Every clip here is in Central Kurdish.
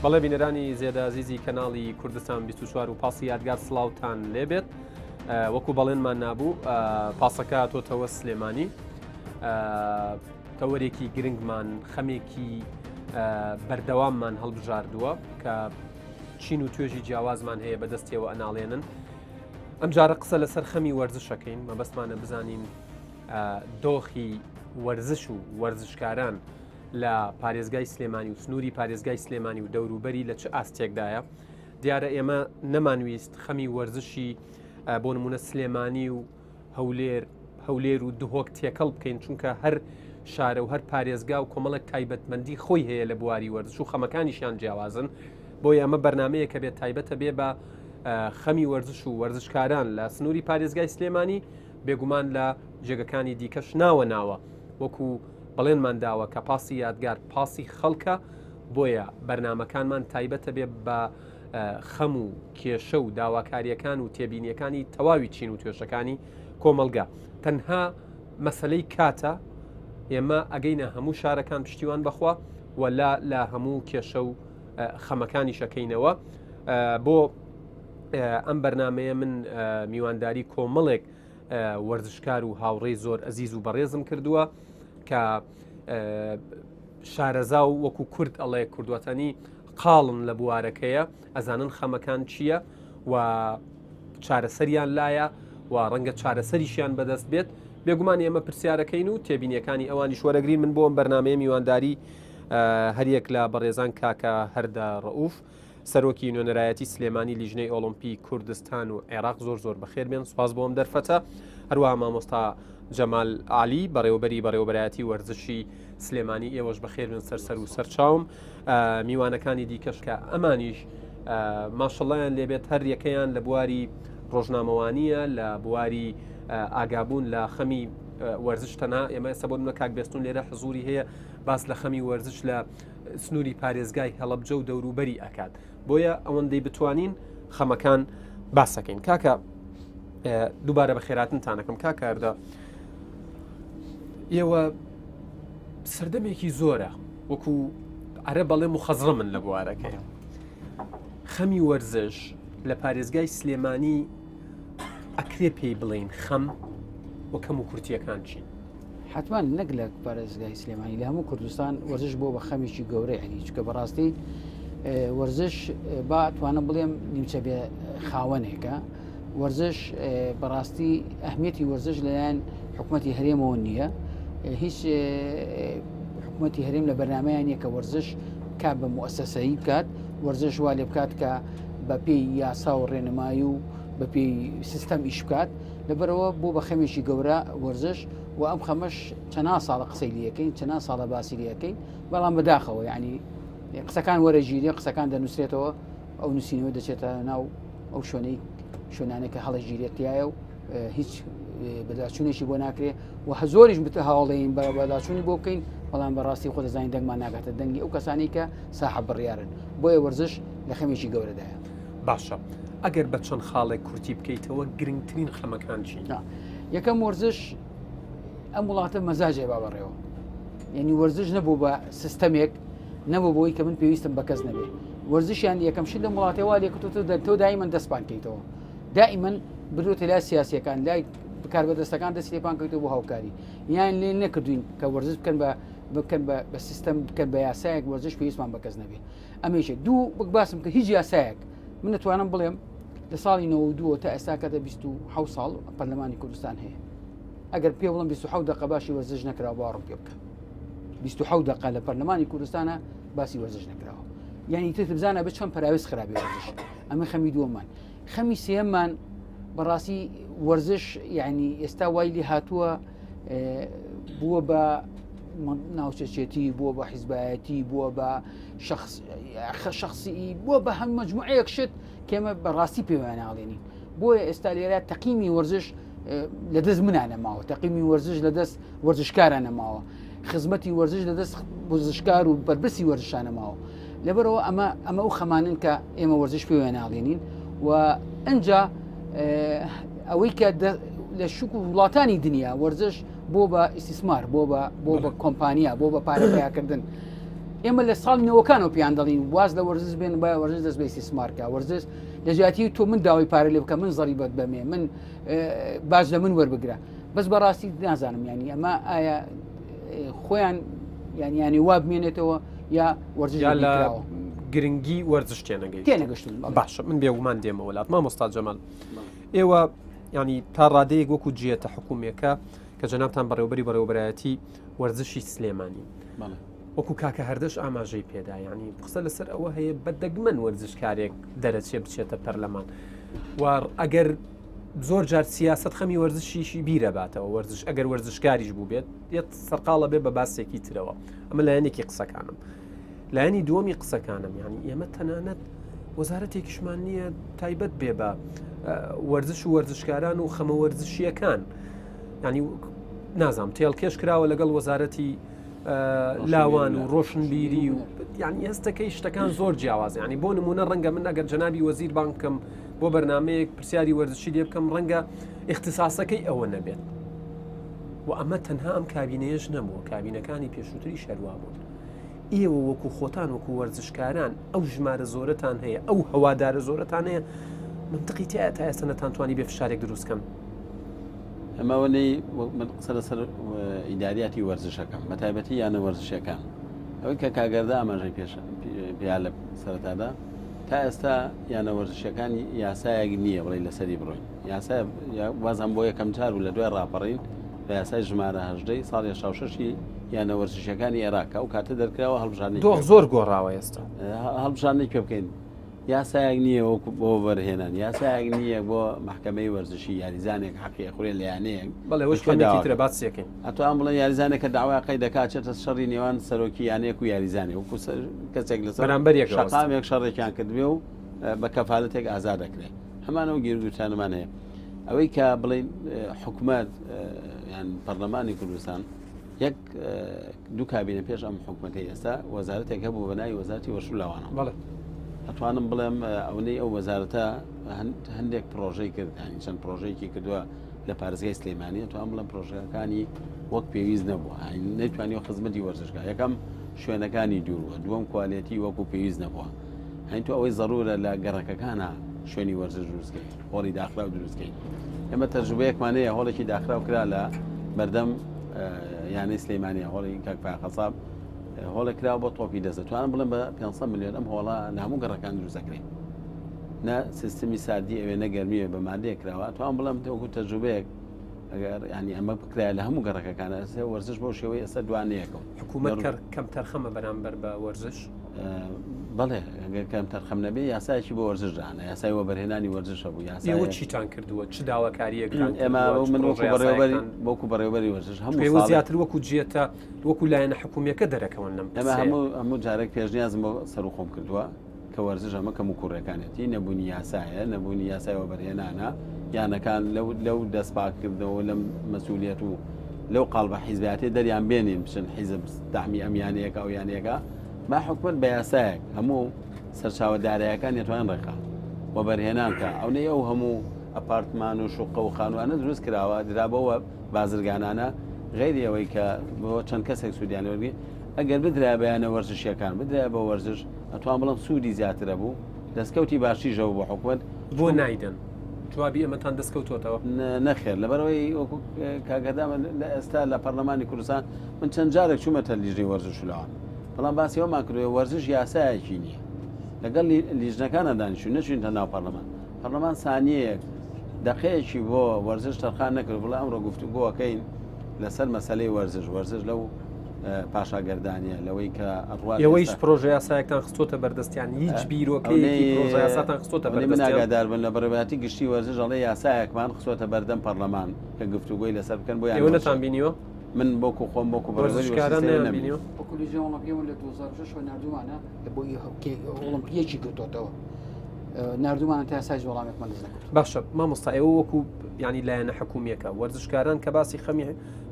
بەڵێ بینەرانی زێدە عزیزی کەناڵی کوردستان 24 و پاسی یادگار سڵاوتان لێبێت وەکو بەڵێنمان نابوو پاسەکە تۆتەوە سلێمانی تەوەرێکی گرنگمان خەمێکی بەردەواممان هەڵبژاردووە کە چین و توێژی جیاوازمان هەیە بەدەستیەوە ئەناڵێنن ئەم جارە قسە لەسەر خەمی وەرزشەکەین مەبەستمانە بزانین دۆخی وەرزش و وەرزشکاران لە پارێزگای سلێمانی و سنووری پارێزگای سلێمانی و دەوروبەری لە چه ئاستێکدایە دیارە ئێمە نەمانویست خەمی وەرزشی بۆ نمونە سلێمانی و هەولێر و دهۆک تێکەڵ بکەین چونکە هەر شارە و هەر پارێزگا و کۆمەڵک تایبەتمەندی خۆی هەیە لە بواری وەرزش و خەمەکانیشیان جیاوازن بۆیە ئەمە بەرنمەیە کە بێت تایبەتە بێ بە خەمی وەرزش و وەرزشکاران لە سنووری پارێزگای سلێمانی بێگومان لە جێگەکانی دیکەش ناوە وەکو بەڵێنمان داوە کە پاسی یادگار پاسی خەڵکە بۆیە بەرنمەکانمان تایبەتە بێ بە خەم و کێشە و داواکاریەکان و تێبینیەکانی تەواوی چین و توێشەکانی کۆمەلگا تەنها مەسلەی کاتە ئێمە ئەگەینە هەموو شارەکان پشتیوان بەخوا وەلا لە هەموو کێشە و خەمەکانی شەکەینەوە بۆ ئەم بەرنمەیە من میوانداری کۆمەڵێک وەرزشکار و هاوڕێی زۆر ئەزیز و بەڕێزم کردووە کە شارەزا و وەکو کورد ئەڵێ کوردوەتەنی قاڵن لە بوارەکەیە ئەزانن خەمەکان چییە و چارەسەریان لایە و ڕەنگە چارەسەریشیان بەدەست بێت بێگومان ئێمە پرسیارەکەین و تێبینیەکانی ئەوانی شوەرەگرین من بۆ ئەم بەرنمەیە میوانداری هەریەک لە بەڕێزان کاکە هەردا ڕەئوف سەرۆکی نوێنەرایەتی سلێمانی لیژنەی ئۆلۆمپی کوردستان و عێراق زۆر بەخێر بێن سوپاس بۆ ئەم دەرفەتە هەروەها مامۆستا جەمال عالی بەڕێوەبەری وەرزشی سلێمانی ئێوەش بەخێر بن سەر و سەرچاوم میوانەکانی دیکەش کە ئەمانیش ماشەڵڵایان لێبێت هەر یەکەیان لە بواری ڕۆژنامەوانیە لە بواری ئاگابوون لە خەمی وەرزش تەنها ئێمە ئێستا بۆ منە کاک بێستون لێرە حزوری هەیە باس لە خەمی وەرزش لە سنووری پارێزگای هەڵەبجە و دەوروبەری ئەکات بۆیە ئەوەندەی بتوانین خەمەکان باسەکەین کاکە دووبارە بە خێراتنتانەکەم کاکاردا ئێوە سەردەمێکی زۆرە وەکو عەرە بەڵێ مخەزڕە من لە بوارەکەی خەمی وەرزش لە پارێزگای سلێمانی ئەکرێ پێی بڵێن خەم و کەم و کورتیەکان چین حتما نەک لە پارێزگای سلێمانی لە هەموو کوردستان وەرزش بۆ بە خەمیکی گەورەی عنی چکە بەڕاستی وەرزش با توانە بڵێم نیمچە بێ خاوەنێکە وەرزش بەڕاستی ئەهمیەتی وەرزش لەلایەن حکوومەتی هەرێمەوە نییە هیچ حکوومەتی هەرێم لە بەرنمەیان نیە کە وەرزش کات بە موەسسەیی بکات وەرزش وا لێ بکات کە بە پێی یاسا و ڕێنمایی و بە پێی سیستەم ئیش بکات لەبەرەوە بۆ بە خەمێکی گەورە وەرزش و ئەم خەمەش چەند ساڵە قسەی لەکەین چەند ساڵە باسی لەکەین بەڵام بەداخەوە یعنی قسەکان وەرەگیری قسەکان دەنووسێتەوە ئەو نووسینەوە دەچێتە ناو ئەو شوێنانێکە هەڵە ژیرەتیایە و هیچ بەداچوونێکی بۆ ناکرێ و زۆریش بتە هاوڵێین بە بەداچوونی بۆ بکەین بەڵام بەڕاستی خۆ دەزانین دەنگمان ناگاتە دەنگی ئەو کەسانی کە ساحە بڕیارن بۆیە وەرزش لە خەمێکی گەورەدایە باشە ئەگەر بە چەند خاڵێک کورتی بکەیتەوە گرنگترین خەمەکان چین یەکەم وەرزش ئەم وڵاتە مەزاجێ با بەڕێوە یعنی وەرزش نەبوو بە سیستەمێک نەبوو بۆی کە من پێویستم بە کەس نەبێ وەرزشیان یەکەم شت لە وڵاتێوا لێکتۆ دائیمەن دەستپان کەیتەوە دائیمەن بردوتە لای سیاسیەکان لای بەکاربەدەستەکان دەستی لێپان کەیتەوە بۆ هاوکاری یان لێ نەکردوین کە وەرزش بکەن بە سیستەم بکەن بە یاسایەک وەرزش پێویستمان بە کەس نەبێ ئەمەیشە دوو باسم کە هیچ یاسایەک من نتوانم بڵێم لە ساڵی 92 تا ئێستا کەدە 27 ساڵ پەرلەمانی کوردستان هەیە ئەگەر پێ بڵم 27 دقە باشی وەرزش نەکراوە باڕم پێ بکە 27 دقە لە پەرلەمانی کوردستانە باسی وەرزش نەکراوە یعنی تر بزانە بە چەند پراویست خراپی وەرزش ئەمە خەمی دووەمان خەمی سێممان بەڕاستی وەرزش یعنی ئێستا وای لێ هاتووە بووە بە ناوچەچێتی بووە بە حیزبایەتی بووە بە شخصی بووە بە هەم مەجموعەیەک شت کێمە بەڕاستی پێوانناڵێنین بۆیە ئێستا لێرە تەقیمی وەرزش لەدەست منانەماوە تەقیمی وەرزش لەدەست وەرزشکارانەماوە خزمەتی وەرزش لەدەست وەرزشکار و بەرپرسی وەرزشانەماوە لەبەرەوە ئەمە ئەو خەمانن کە ئێمە وەرزش پێوانناڵێنین و ئەنجا ئەوەی کە لە شوک و وڵاتانی دنیا وەرزش بۆ بە ئیسیسمار بۆ بە کۆمپانیا بۆ بە پارەپیاکردن ئێمە لە ساڵینەوەکانەوە پیان دەڵین واز لە وەرزش بێن بە وەرزش دەست بێ سمارکە وەرزش لە جیاتی تۆ من داوای پارە لێ بکە من زەریبەت بەمێ من باش لە من وەربگرە بەس بەڕاستی نازانم ینی ئەمە ئایا خۆیان ینی وا بمێنێتەوە یا وەرزش گرنگی وەرزش تێنەگەشتن باشە من بێومان دێمە وڵات مامۆستا جەمال ئێوە ینی تا ڕادەیەک وەکو جێتە حکوومێکە کە جەنابتان بەڕێوەبەرایەتی وەرزشی سلێمانی وەکو کاکە هەردەش ئاماژەی پێدا ینی قسە لەسەر ئەوە هەیە بەدەگمەن وەرزشکارێک دەرەچێ بچێتە پەرلەمان ئەگەر زۆر جار سیاست خەمی وەرزشیشی بیرەباتەوە وەرزش ئەگەر وەرزشکاریش بوو بێت یەت سەرقاڵە بێ بە باسێکی ترەوە ئەمە لایەنێکی قسەکانم لایەنی دووەمی قسەکانم ینی ئێمە تەنانەت وەزارەتێکیشمان نییە تایبەت بێ بە وەرزش و وەرزشکاران و خەمە وەرزشیەکان ینی نازام تێڵکێش کراوە لەگەڵ وەزارەتی لاوان و ڕۆشنبیری و ینی هەستەکەی شتەکان زۆر جیاوازە ینی بۆ نمونە ڕەنگە من ئەگەر جەنابی وەزیر بانکم بۆ بەرنمەیەک پرسیاری وەرزشی لێ بکەم ڕەنگە اختصاسەکەی ئەوە نەبێت و ئەمە تەنها ئەم کابینەیەش نەبووە کابینەکانی پێشووتری شەروا بوون ئێوە وەکو خۆتان وەکو وەرزشکاران ئەو ژمارە زۆرەتان هەیە ئەو هەوادارە زۆرەتان هەیە منطقی تایە تا ئێستا نەتانتوانی بێ فشارێک دروستکەم ئەمەوەی من قسە لەسەر ئیداریاتی وەرزشەکەم بە تایبەتی یانە وەرزشەکان ئەوەی کە کاگەردە ئاماژەی پێیا لە سەرەتادا تا ئێستا یانە وەرزشەکانی یاسایەک نییە بڵێ لەسەری بڕۆین یاسا وازان بۆ یەکەم جار و لە دوای ڕاپەڕین بە یاسای ژمارە هەژدەی ساڵی 16 یانە وەرزشەکانی عێراقا و کاتە دەرکراوە هەڵبژاردنی زۆر گۆڕاوە ئێستا هەڵبژاردنی پێ بکەین یاسایەک نییە وەکو بۆ وەرهێنان یاسایەک نییە بۆ محکەمەی وەرزشی یاریزانێک حەقی خوێ لەیانەیەک بەڵێ وەشترە باسیەکەین ئەتوان بڵێن یاریزانێکە داواقی دەکاتێتە شەڕی نێوان سەرۆکی یانەیەک و یاریزانێ وەکو کەسێک لەسەر بەرامبەرێک شەقامێک شەڕێکیان کردوێ و بە کەفالەتێک ئازاد دەکرێت هەمانەوە گیرودوتانمان هەیە ئەوەی کە بڵین حکوومەت یان پەرلەمانی کوردستان یەک دوو کابینە پێش ئەم حکوومەتی ئێستا وەزارەتێک هەبوو بەناوی وەزارەتی وەشولاوانە ئەتوانم بڵێم ئەوەی ئەو وەزارەتە هەندێک پرۆژەی کرد ینی چەند پرۆژەیەکی کردووە لە پارێزگای سلێمانی ئەتوان بڵێم پرۆژەکانی وەک پێویست نەبووە نەیتوانیەوە خزمەتی وەرزشگا یەکەم شوێنەکانی دوورە دووەم کوالێتی وەکو پێویست نەبووە هەین تو ئەوەی ضرورە لە گەڕەکەکانە شوێنی وەرزش دروستکەین هۆڵی داخرا و دروستکەین ئێمە تەجروبەیەکمانەیە هۆڵێکی داخرا و کرا لە بەردەم یانەی سلێمانیە هۆڵی کاکفای قەساب هۆڵە کرا بۆ تۆپی دەست توانم بڵێم بە 500 میلیۆن ئەم هۆڵە لە هەموو گەڕەکان دروستەکرێن نە سیستمی سادی ئەوێ نەگەرمیە بە مادەیە کراوە توان بڵێم وەکو تەجروبەیەک ئەگەر ینی ئەمە بکرای لە هەموو گەڕەکەکانە وەرزش بۆ شێوەی ئێستا دوانەیەکەوە حکوومەت کەم تەرخەمە بەرامبەر بە وەرزش بەڵێ ئەگەر کەم تەرخەم نەبێ یاسایکی بۆ وەرزشدانە یاسای وەبەرهێنانی وەرزشە بوو یاسا چیتان کردووە چ داواکاریەکان ئێمە من وەکو بەڕێوەبەری وەرزش هەموو زیاتر وەکو جێتە وەکو لایەنە حکوومیەکە دەرەکەون لەم ئەمە هەموو جارێک پێشنیازم بۆ سەرخۆم کردووە کە وەرزش ئەمە کەم و کوڕەکانێتی نەبوونی یاسایە نەبوونی یاسای وەبەرهێنانە یانەکان لەو دەستپاکردنەوە لەم مەسئولیەت و لەو قاڵبە حیزبیاتی دەریان بێنین بچن حیزب دامی ئەمیانەیەکە ئەو یانەیەەکە با حکومت بە یاسایەک هەموو سەرچاوەدارایەکان نێتوان ڕێکا وەبەرهێنانکە ئەوەی ئەو هەموو ئەپارتمان و شوقە و خانوانە دروست کراوە درابەوە بازرگانانە غیری ئەوەی کە بۆ چەند کەسێک سوودیانوەرگی ئەگەر بدرا بەیانە وەرزشیەکان بدرا بە وەرزش ئەتوان بڵم سوودی زیاترە بوو دەستکەوتی باشیژەوە بۆ حکومت بۆ نایدن جوابی ئەمەتان دەستکەوتۆتەوە نەخێر لەبەرەوەی وەکو کاگەدا لە ئێستا لە پەرلەمانی کوردستان من چەند جارێک چوومەتە لیژنەی وەرزش ولاوان بەڵام باسی ئەومان کردووە وەرزش یاسایەکی نییە لەگەڵ لیژنەکانە دانیشتوون نەچوینتە ناو پەرلەمان سانیەیەک دەقەیەکی بۆ وەرزش تەرخان نەکرد بڵام ئەمڕۆ گفتوگۆەکەین لەسەر مەسەلەی وەرزش لەو پاشاگەردانیە لەوەی کە ئەوەیش پرۆژه یاسایەکتان خستۆتە بەردەستیان هیچ بیرۆکەیەکی پرۆژه یاساتان خستۆتە بەردەست من ئاگادار بن لە بەڕێوەتی گشتی وەرزش ئەڵێ یاسایەکمان خستۆتە بەردەم پەرلەمان کە گفتوگۆی لەسەر بکەن بۆ ئێوە نەتان بینیوە من بۆکو خۆم بۆکو وەرزشکاران نەبینیوە کلیژە ئۆلمپیەوە لە 2006 نردومانە بۆ ئۆلمپیەکی کردوتەوە نردومانە تا یاسای وەڵامێکمان دەست نەکرد باشە مامۆستا ئێوە وەکو ینی لایەنە حکوومیەکە وەرزشکاران کە باسی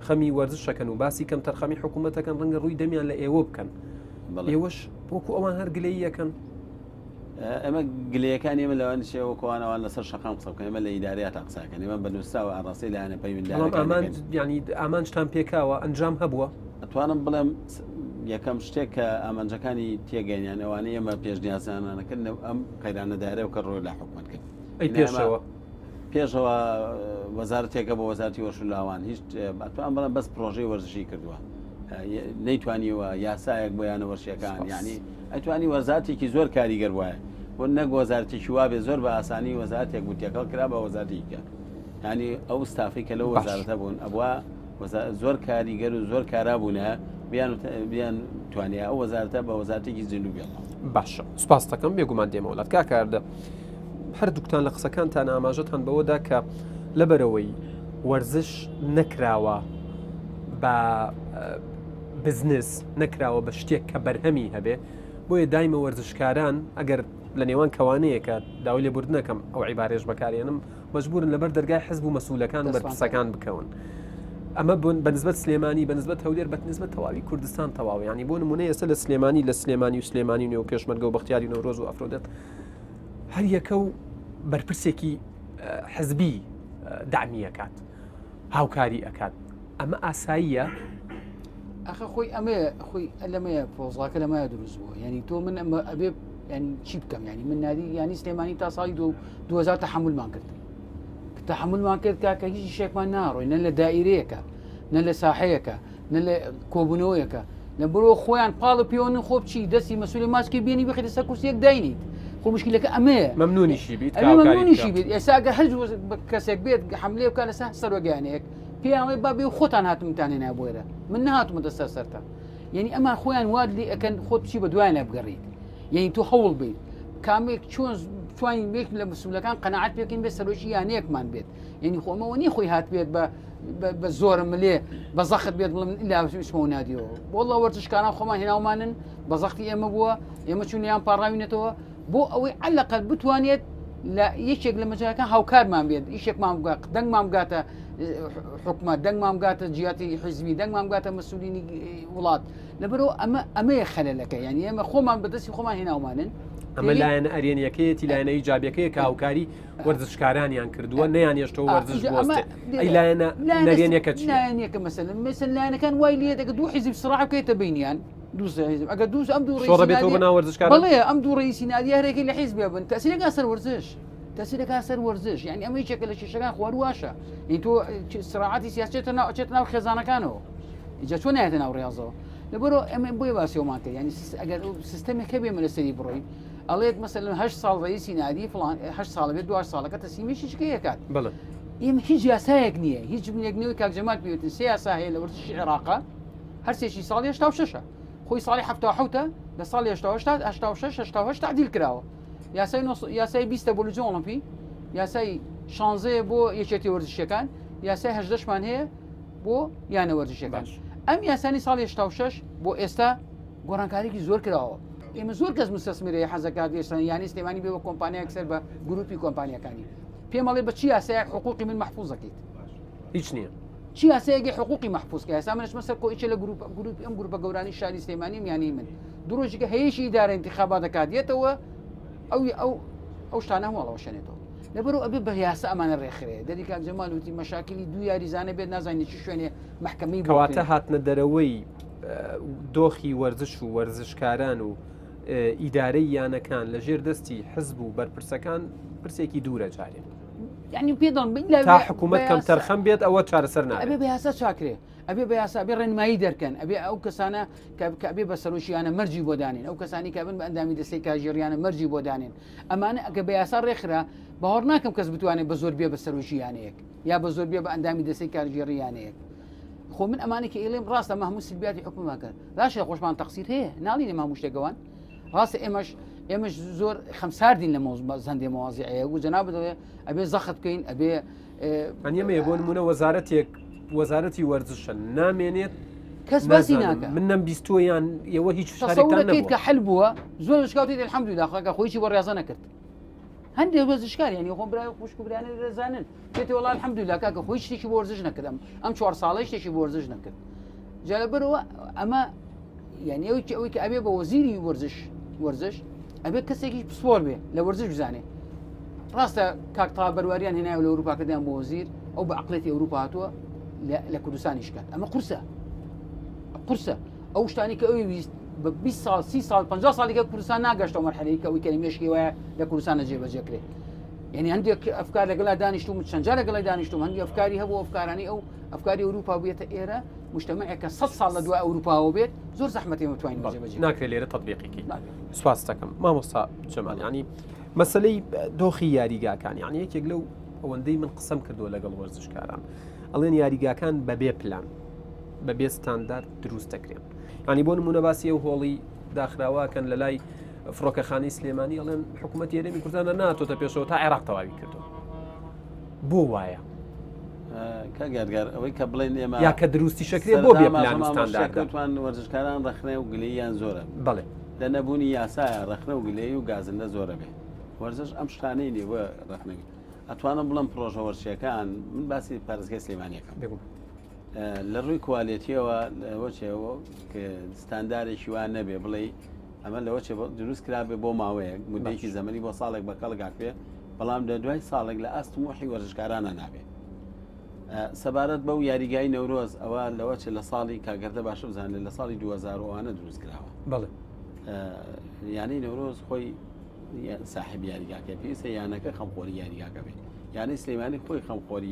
خەمی وەرزشەکەن و باسی کەم تەرخەمی حکوومەتەکەن ڕەنگە ڕووی دەمیان لە ئێوە بکەن ئێوەش وەکو ئەوان هەر گلەی یەکەن ئەمە گلەکان ئێمە لەوان شێوەکەوانەوان لەسەر شەقام قسە بکەن ئێمە لە ئیداریات قساکەن ئێمە بەنووساوە ئاڕاستی لایەنە پەیوەندیدارەکان ینی ئامانجتان پێکاوە ئەنجام هەبووە ئەتوانم بڵێم یەکەم شتێک کە ئامانجەکانی تێگەینیان ئەوانە ئێمە پێشنیازانەکەن ئەم قەیرانەدارە و کە ڕۆی لە حکوومەتکرد ئەی پێشەوە پێشەوە وەزارەتێکە بە وەزارەتی وەرشولاوان هیچ بەڵام بەڵام بەس پرۆژەی وەرزشی کردووە نەیتوانیوە یاسایەک بۆیانە وەرشیەکان یعنی ئەتوانی وەزارێکی زۆر کاریگەر وایە بۆ نەک وەزارەتێکی وابێ زۆر بە ئاسانی وەزارەتێک گوتیەکەڵ کرا بە وەزارەتێکە ینی ئەو ستافی کە لەو وەزارەتە بوون ئەوە زۆر کاریگەر و زۆر کارا بوونە بیان توانیا ئەو وەزارەتە بە وەزارەتێکی جلو بێت باشە سوپاس دەکەم بێگومان دێمەوەڵات کاکاردە هەردووکتان لە قسەکانتان ئاماژەتان بەوەدا کە لەبەرەوەی وەرزش نەکراوە بە بزنس نەکراوە بە شتێک کە بەرهەمی هەبێ بۆیە دایمە وەرزشکاران ئەگەر لە نێوان کەوانەیە کە داوای لێبوردنەکەم ئەو عیبارێژ بەکارێنم مەجبورن لەبەر دەرگای حزب و مەسئولەکان و بەرپرسەکان بکەون ئەمە بەنسبەت سلێمانی بەنسبەت هەولێر بەنسبەت تەواوی کوردستان تەواو ینی بۆ نمونە ئێستا لە سلێمانی و سلێمانی نێو پێشمەرگە و بەختیاری نەورۆز و ئەفرۆدەت هەر یەکە و بەرپرسێکی حزبی دامیەکات هاوکاری ئەکات ئەمە ئاساییە ئەخە خۆی ئەمە خۆی لەمەیە پۆزڵاکە لەمایە دروست بووە ینی تۆ من ئەمە ئەبێ ینی چی بکەم ینی من نادی ینی سلێمانی تا ساڵی 2000 تەحملمان کرد تەحملمان کرد کاکە هیچ شێکمان ناڕۆی نە لە دائیرەیەکە نە لە ساحەیەکە نە لە کۆبوونەوەیەکە لە بەرۆ خۆیان پاڵە پیاوەن خۆ بچی دەستی مەسئولی ماسکی بێنی بخێتە سەر کورسیەک داینیت خۆ مشکلەکە ئەمەیە مەمنونیشی بیت مەمنونیشی بیت ئێستا ئەگەر هەر کەسێک بێت حملێ بکات لەسەر سەرۆگیانەیەک پێیانڵێ بابێ خۆتان هاتمتانێ نابۆێرە من نهاتمەتە سەرتە یعنی ئەمان خۆیان واد لێ ئەکەن خۆت بچی بە دوایانە بگەڕیت یعنی تۆ هەوڵ بیت کامێک چۆن توانین بێک لە مەسئولەکان قەناعەت پێکەین بێت سەرۆکی یانەیەکمان بێت یعنی خۆمەوە نی خۆی هات بێت بە زۆرم لێ بە زەخت بێت بڵم ئیلاویشمەوە نادیەوە وەڵڵا وەرزشکاران خۆمان هێناومانن بە زەختی ئێمە بووە ئێمە چونیان پاڕاوینێتەوە بۆ ئەوەی عەلەقەل بتوانێت لە یەکێک لە مەجارەکان هاوکارمان بێت ئیشێکمان بگات دەنگمان بگاتە حکومەت دەنگمان بگاتە جیاتی حیزبی دەنگمان بگاتە مەسئولینی وڵات لەبەرەوە ئەمەیە خەلەلەکە یعنی ئێمە خۆمان بەدەستی خۆمان هێناومانن ئەمە لایەنە ئەرێنیەکەیەتی لایەنەی جابیەکەیە کە هاوکاری وەرزشکارانیان کردووە نەیان هێشتەوە وەرزش بۆستێ ئەی لایەنە نەرێنیەکە چی لایەنەکە مەسەلەن لایەنەکان وای لێ دەکە دوو حیزب سڕاح بکەیتە بینیان ئەگە دووس ئەم دوو ڕێبێتەوە بە ناو وەرزشکار بەڵێ ئەم دوو ڕئیسی نادی هەرێکی لە حیزب بن تەسیرەکە سەر وەرزش تەسیرەکە سەر وەرزش یعنی ئەمە یەکێکە لە شێشەکان خوار واشە ئین تۆ سراعەتی سیاسی چێتە ناو خێزانەکانەوە ئیجا چۆن نایەتە ناو ڕێازەوە لەبەرەوە ئەمە بۆیە باسیەوەمان کرد یعنی ئەگەر سیستەمێک هەبێ من لەسەری بڕۆی ئەڵێت مەسەلەن 8 ساڵ ڕئیسی نادی فڵان 8 ساڵە بێت 2 ساڵەکە تەسلیمیشی شکەیەکات بەڵێ ئێمە هیچ یاسایەک نییە هیچ بنێکنەوەی کاکجەمات بێتن سێ یاسا هەیە لە وەرزشی عێراقا هەر سێشی ساڵی 86 خۆی ساڵی 77 لە ساڵی 86 تعدیل کراوە یاسای 20 بۆ لجۆ ئۆڵمپی یاسای 16 بۆ یەکێتی وەرزشیەکان یاسای 18مان هەیە بۆ یانە وەرزشیەکان ئەم یاسانی ساڵی 86 بۆ ئێستا گۆڕانکاریی زۆر کراوە ئێمە زۆر کەس مستەسمیرەیە حەزەکات دێشتن یانی سلێمانی بێ بە کۆمپانیایەک سەر بە گروپی کۆمپانیەکانی پێم ئەڵێ بە چی یاسایەک حقوقی من محفوظەکەیت هیچ نییە چی یاسایەکی حقوقی محفوظکە ئێستا منش مەسەر کۆئیچە لە گروپ ئەم گروپە گەورانی شاری سلێمانی میانی من درۆژێکە هەیەشی ئیدارە انتخابات دەکاتێتەوە ئەو شتانە هەڵەوە شەنێتەوە لەبەرەوە ئەبێ بە یاسا ئەمانە ڕێکخرێ دەری کاک جەمال وتی مەشاکلی دوو یاریزانە بێت نازانێت چی شوێنێ محکەمەی کەواتە هاتنە دەرەوەی دۆخی وەرزش و وەرزشکاران و ئیدارەی یانەکان لە ژێر دەستی حزب و بەرپرسەکان پرسێکی دوورە جارێ یعنی پێدڵ تا حکوومەت کەم تەرخەم بێت ئەوە چارەسەر نابێت ئەبێ بە یاسا چاکرێ ئەبێ بە یاسا بێ ڕێنمایی دەرکەن ئەبێ ئەو کەسانە کە ئەبێ بە سەرۆشییانە مەرجی بۆ دانین ئەو کەسانی کە بن بە ئەندامی دەستەی کاژێریانە مەرجی بۆ دانین ئەمانە ئەگە بە یاسا ڕێکخرا باوەڕ ناکەم کەس بتوانێت بە زۆر بێ بە سەرۆشییانەیەک یا بە زۆر بێ بە ئەندامی دەستەی کارژێریانەیەک خۆ من ئەمانێکی ئێڵێم ڕاستە مە هەموو سلبیاتی حکومەکە کرد لاشە خۆشمان تەقسیر هەیە ناڵینە ماموو شتێکەوەن ڕاستە ئێمەش زۆر خەمساردین لە زەندێ مەوازیعەیە و جەناب دەڵێ ئەبێ زەخت بکەین ئەبێ ئەنیەمە بۆ نمونە وەزارەتی وەرزشن نامێنێت کەس باسی ناکە من نەم بیستۆیان ئێوە هیچ شارێکیت کە حل بووە زۆر شکاوتی الحەمدولله خۆکە خۆیی بۆ ڕێزە نەکرد هەندێک وەرزشکار یعنی خۆم برای خوشک و برانە دەزانن پێێتی وەڵا الحەمدولله کاکە خۆی شتێکی بۆ وەرزش نەکردم ئەم 4 ساڵەی شتێکی بۆ وەرزش نەکرد جا لەبەرەوە ئەمە یعنی ئەوەی کە ئەبێ بە وەزیری وەرزش ئەبێ کەسێکی پسپۆر بێ لە وەرزش بزانێ ڕاستە کاکتا بەرواریان هێناوە لە ئەوروپا کردیان بۆ وەزیر ئەو بە عەقڵەتی ئەوروپا هاتووە لە کوردستانیش کات ئەمە قورسە ئەو شتانی کە ئەوی ویست بە 20 ساڵ 30 ساڵ 50 ساڵێکە کوردستان ناگەشتەوە مەرحەلەی کە ئەوی کەلیمێشکی وایە لە کوردستانە جێبەجێکرێ. یعنی هەندێک ئەفکار لەگەڵا دانیشتوم چەندجار لەگەڵای دانیشتوم هەندی ئەفکاری هەبوو ئەفکارانی ئەو ئەفکاری ئەوروپا بێتە ئێرە مجتەمەعێکە 100 ساڵ لە دوای ئەوروپاوە بێت زۆر زەحمەتی بتوانین جێبەجێ ناکرێت لێرە تطبیقیکی سواس دەکەم مامۆستا جەمال ینی مەسلەی دۆخی یاریگاکان یعنی یەکێک لەو ئەوەندەی من قسەم کردووە لەگەڵ وەرزشکاران ئەڵێن یاریگاکان بەبێ پلان بەبێ ستاندارد دروست دەکرێن ینی بۆ نمونە باسی ئەو هۆڵی داخراواکەن لە لای فڕۆکەخانەی سلێمانی ئەڵێن حکوومەتی هەرێمی کوردستانە ناتۆتە پێشەوە تا عێراق تەواوی کردو بۆ وایە کاگەرگار ئەوەی کە بڵێن ئێمە یا کە دروستی شەکرێ بۆ بێ پلان ستانداردتوان وەرزشکاران ڕخنێ و گلەیان زۆرە بڵێ لە نەبوونی یاسایە ڕخنە و گلەی و گازندە زۆرە بێ وەرزش ئەم شتانەی نیوە ڕخنەوی ئەتوانم بڵم پرۆژە وەرشیەکان من باسی پارێزگای سلێمانیەکەم لە ڕووی کوالێتیەوە لەوەچێەوە کە ستاندارێکی وان نەبێ بڵێ ئەمە لەوە دروست کرابێ بۆ ماوەیەک مدەیەکی زەمەنی بۆ ساڵێک بەکەڵگاکرێ بەڵام لە دوای ساڵێک لە ئاستمۆحی وەرزشکارانە نابێ سەبارەت بەو یاریگای نەورۆز ئەوە لەوە لە ساڵی کاگەردە باشە بزانێت لە ساڵی 2000وانە دروست کراوە بڵێ یانەی نەورۆز خۆی صاحب یاریگاکە پێویستە یانەکە خەمخۆری یاریگاکە بێت یانەی سلێمانی خۆی خەمخۆری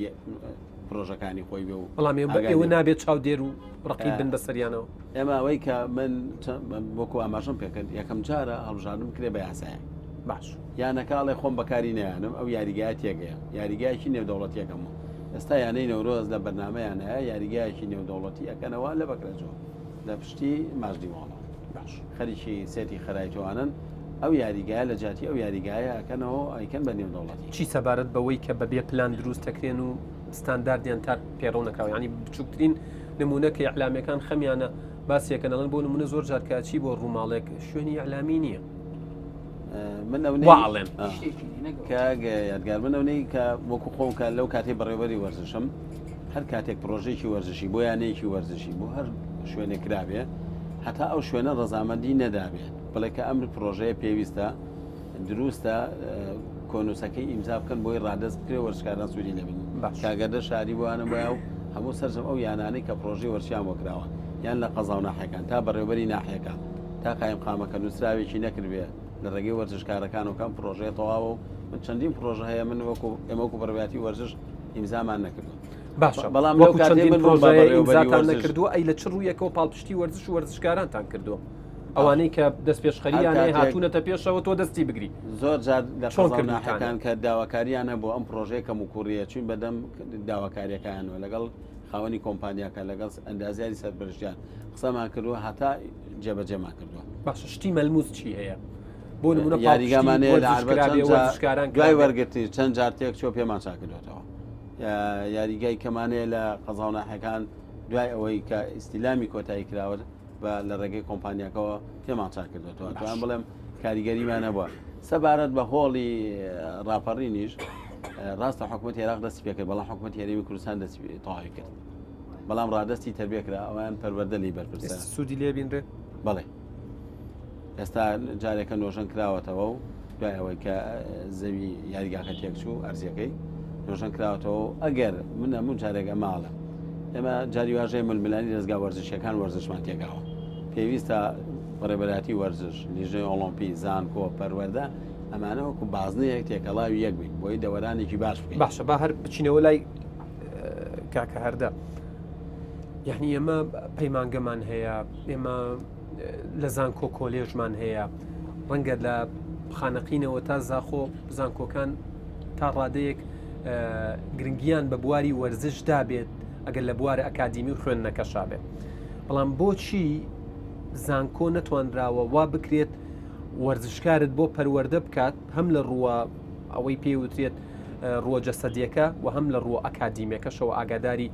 پرۆژەکانی خۆی بێ و بەڵام ئێوە نابێت چاودێر و ڕقیب بن بەسەریانەوە ئێمە ئەوەی کە من بۆکو ئاماژەم پێکرد یەکەم جارە هەڵبژاردن کرێ بە یاسایە باش یانەکەڵێ خۆم بەکاری نەیانم ئەو یاریگای تێگەیە یاریگایکی نێودەوڵەتیەکەم ئێستا یانەی نەورۆز لە بەرنمەیان هەیە یاریگایکی نێودەوڵەتی ئەەکەنەوە لە بەکرێتەوە لە پشتی ماژدیوانە باش خەریکی سێتی خەرایتوانن ئەو یاریگایە لە جاتی ئەو یاریگایە ئەکەنەوە ئەیکەن بە نێودەوڵەتی چی سەبارەت بەوەی کە بەبێ پلان دروست دەکرێن و ستانداردیان تا پێڕەو نەکراوە ینی بچووکترین نمونە کە ئەعلامەکان خەمیانە باسیەکەنەڵن بۆ نمونە زۆر جارکچی بۆ ڕووماڵێک شوێنی ئەعلامی نییە من واڵێن یادگار منەونەی کە وەکو خۆکە لەو کاتێ بەڕێوەری وەرزشم هەر کاتێک پرۆژێکی وەرزشی بۆ یانەیەکی وەرزشی بۆ هەر شوێنێک کرابێ هەتا ئەو شوێنە ڕەزامەندی نەدابێت بڵێ کە ئەم پرۆژەیە پێویستە دروستە کۆنووسەکەی ئیمزا بکەن بۆی ڕادەست بکرێ وەرزشکاران سوودی لەبینی کاگەردە شاری بۆوانە بۆە و هەموو سەرجەم ئەو یانانەی کە پرۆژەی وەرشیان بۆ کراوە یان لە قەزاو ناحەکان تا بەڕێوەبەری ناحیەکان تا قایم قامەکە نووسراوێکی نەکردبێ لە ڕێگەی وەرزشکارەکان و کەم پرۆژەیە تەواوە و من چەندین پرۆژە هەیە من وەکو ئێمەکو بەڕێواتی وەرزش ئیمزامان نەکردو باشە بەڵام لەو کاتێ من ئیمزاتان نەکردووە ئەی لە چ ڕوویەکەوە پاڵپشتی وەرزش و وەرزشکارانتان کردووە ئەوانەی کە دەست پێشخەریانەیە هاتوونەتە پێشەوە تۆ دەستی بگری زۆر جار لە قەزاوناحەکان کە داواکاریانە بۆ ئەم پرۆژەیە کەم و کوڕیە چون بەدەم داواکاریەکانەوە لەگەڵ خاوەنی کۆمپانیاکە لەگەڵ ئەندازیاری سەربەرشتیان قسەمان کردووە هەتا جێبەجێمان کردووە باشە شتی مەلموس چی هەیە بۆ نمونە یاریگامانەیە دوای وەرگرتی چەند جارتێک چۆ پێمان چاکردوێتەوە یاریگای کەمانەیە لە قەزاوناحەکان دوای ئەوەی کە ئیستیلامی کۆتایی کراوە لە ڕێگەی کۆمپانیاکەەوە پێمان چاکردوێتەوە توان بڵێم کاریگەریمانە بووە سەبارەت بە هۆڵی ڕاپەڕینیش ڕاستە حکوومەت عێراق دەستی پێکرد بەڵام حکوومەت هەرێمی کوردستان دەستی تەواوی کرد بەڵام ڕادەستی تەربیەکرا ئەویان پەروەردەلی بەرپرسە سوودی لێ بینرێ بەڵێ ئێستا جارێکە نۆژەن کراوەتەوە و دوای ئەوەی کە زەوی یاریگاکە تێکچوو ئەرزیەکەی نۆژەن کراوەتەوە ئەگەر منە من جارێکە ماڵە ئێمە جاری واژەیە ململانی دەستگا وەرزشیەکان وەرزشمان تێگاوە پێویستە بەڕێبەراتی وەرزش لیژەی ئۆلۆمپی زانکۆ پەروەردە ئەمانە وەکو بازنەیەک تێکەڵاوی یەک بین بۆی دەوەرانێکی باش بکەین باشە با هەر بچینەوە لای کاکە هەردە یعنی ئێمە پەیمانگەمان هەیە ئێمە لە زانکۆ کۆلێژمان هەیە ڕەنگە لە خانەقینەوە تا زاخۆ زانکۆکان تا ڕادەیەک گرنگیان بە بواری وەرزش دابێت ئەگەر لە بوارە ئەکادیمی و خوێن نەکەشا بێت بەڵام بۆچی زانکۆ نەتوانراوە وا بکرێت وەرزشکارت بۆ پەروەردە بکات هەم لە ڕووە ئەوەی پێوترێت ڕووە جەسەدیەکە و هەم لە ڕووە ئەکادیمیەکەشەوە ئاگاداری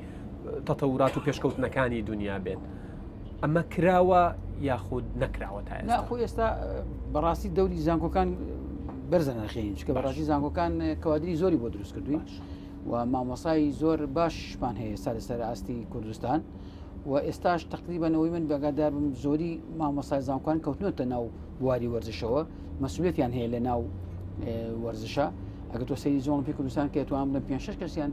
تەتەورات و پێشکەوتنەکانی دنیا بێت ئەمە کراوە یاخود نەکراوە تا ئێستا خۆی ئێستا بەڕاستی دەوری زانکۆکان بەرزە نرخێنین چکە بەڕاستی زانکۆکان کەوادری زۆری بۆ دروست کردووی و مامۆسای زۆر باشمان هەیە ئێستا لەسەر ئاستی کوردستان و ئێستاش تقریبانەوەی من بەگادار بم زۆری مامۆسای زانکۆکان کەوتنەوەتە ناو بواری وەرزشەوە مەسئولیەتیان هەیە لە ناو وەرزشە ئەگە تۆ سەیری زۆڵمپی کوردستان کە توان بڵێن 5-6 کەسیان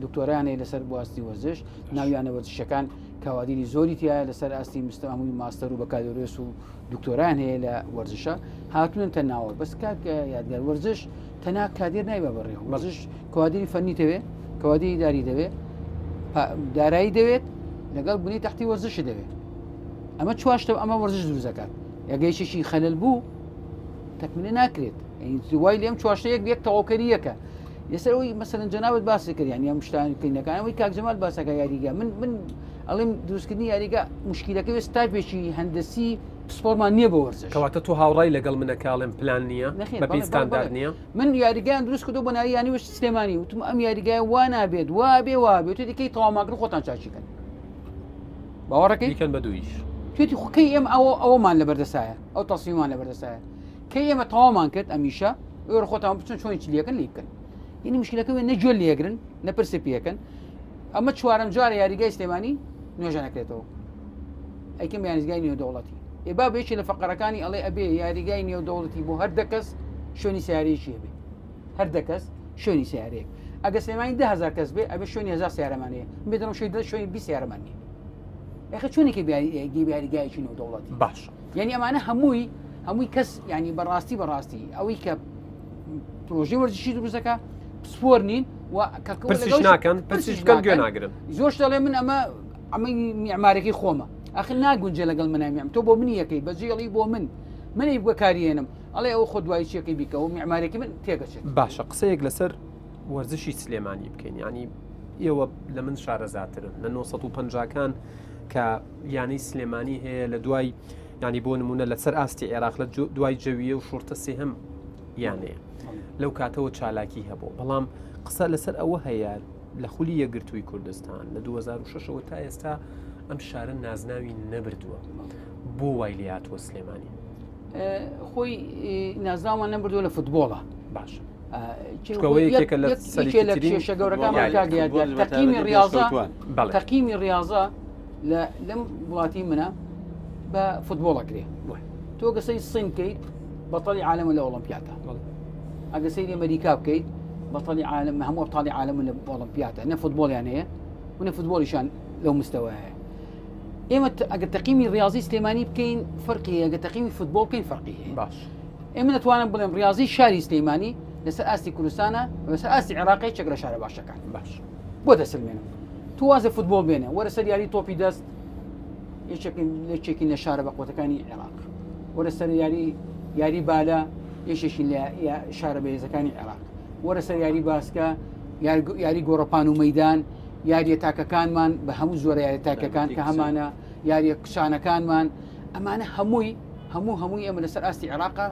دکتۆرانەیە لەسەر بواستی وەرزش ناویانە وەرزشەکان کاوادینی زۆری تایە لەسەر ئاستی مستەمەوی ماستەر و بەکادۆرێس و دکتۆران هەیە لە وەرزشە هاتوونن تەناوە بەس کاک یادگار وەرزش تەنها کادر نایبە بەڕێ وەرزش کاوادینی فەنی دەوێت کاوادینی داری دەوێت دارایی دەوێت لەگەڵ بوونی تحتی وەرزشی دەوێت ئەمە چواشتە ئەمە وەرزش دروست دەکات یاگەیشێکی خەلل بوو تەکملە ناکرێت وای لێم چواشتەیەک بێت تەواوکەری یەکە لەسەرەوەی مەسەرەن جەنابەت باسی کرد یان شتانکردنەکانەوەی کاک جەمال باسەکە یاریگا من ئەڵێم دروستکردنی یاریگا مشکلەکە وێست تایپێکی هەندەسی پسپۆرمان نییە بە وەرزش کەواتە تۆ هاوڕای لەگەڵ منەکاڵێم پلان نییە بەپی ستاندارد نییە من یاریگایان دروست کردو بە ناوی یانی وشت سلێمانی وتم ئەم یاریگای وا نابێت وابێ وابێت توی دیکەی تەواوماکردن خۆتان چاچیکەن باوەڕەکەی بیکەن بە دوویش توێتی خۆکەی ئێمە ئەوەمان لە بەردەسایە ئەو تەسمیمان لە بەردەسایە کەی ئێمە تەواومان کرد ئەمیشە ئێوە خۆتان بچن چۆنی چ لەکەن لی بکەن یعنی مشکلەکە نەجوێل لێگرن نەپرسە پێکەن ئەمە چوارەم جارە یاریگای سلێمانی نوێژە نەکرێتەوە ئەیکەم یانزگای نێودەوڵەتی ئێبا بێکی لە فەقەرەکانی ئەڵێ ئەبێ یاریگای نێودەوڵەتی بۆ هەر دەکەس شوێنی سیارەیەکی بێ هەر دەکەس شوێنی سیارەیەک ئەگە سلێمانی 10,000 کەس بێ ئەبێ شوێنی 1000 سیارەمانەیە بێتەوە شوێنی 20 سیارەمانی ئەخە چۆنێکی یاریگایەکی نێودەوڵەتی باش یعنی ئەمانە هەمووی کەس ینی بەڕاستی ئەوەی کە پرۆژەی وەرزشی دروستەکە پسپۆر نین و پرسیش ناکەن پرسیش بکەن گوێ ناگرن زۆرش دەڵێ من ئەمەی میعمارێکی خۆمە ئەخر ناگونجێ لەگەڵ منامیام تۆ بۆ منی یەکەی بەجێڵی بۆ منی بەکارێنم ئەڵێ ئەوە خۆ دوای چیەکەی بیکە و میعمارێکی من تێگەچێت باشە قسەیەک لەسەر وەرزشی سلێمانی بکەین ینی ئێوە لە من شارەزاترن لە 1950کان کە یانەی سلێمانی هەیە لە دوای ینی بۆ نمونە لەسەر ئاستی عێراق لە دوای جەویە و شورتە سێهەم یانەیە لەو کاتەوە چالاکی هەبوو بەڵام قسە لەسەر ئەوە هەیە لە خولی یەکگرتووی کوردستان لە 2006ەوە تا ئێستا ئەم شارە نازناوی نەبردووە بۆ وای لێهاتووە سلێمانی خۆی نازناومان نەبردووە لە فوتبۆڵە باش کێشە گەورەکان تەقیمی ریاضە لەم وڵاتی منە بە فوتبۆڵەکرێ تۆ گەسەی سین بکەیت بەتەڵی عالەمە لە ئۆڵمپیاتە ئەگە سەیری ئەمریکا بکەیت بەتەڵی عالم هەموو ئەبتاڵی عالەمە لە ئۆڵمپیاتە نە فوتبۆڵیان هەیە و نە فوتبۆڵیشان لەو مستەوەیە ئێمە ئەگە تەقیمی ریاضی سلێمانی بکەین فەرقی ئەگە تەقیمی فوتبۆڵ بکەین فەرقی هەیە باش ئێمە نەتوانم بڵێم ریاضی شاری سلێمانی لەسەر ئاستی کوردستانە لەسەر ئاستی عێراقی چەک لە شارە باشەکان باش بۆ دەسلمێنم تو وازە فوتبۆڵ بێنە وەرە سەر یاری تۆپی دەست یەکێکی لە شارە بەقوتەکانی عێراق وەرە سەر یاری بالا یەشێکی لە شارە بەهێزەکانی عێراق وەرە سەر یاری باسکە یاری گۆڕەپان و مەیدان یاریە تاکەکانمان بە هەموو زۆرە یاری تاکەکان کە هەمانە یاریە کشانەکانمان ئەمانە هەمووی ئێمە لەسەر ئاستی عێراقا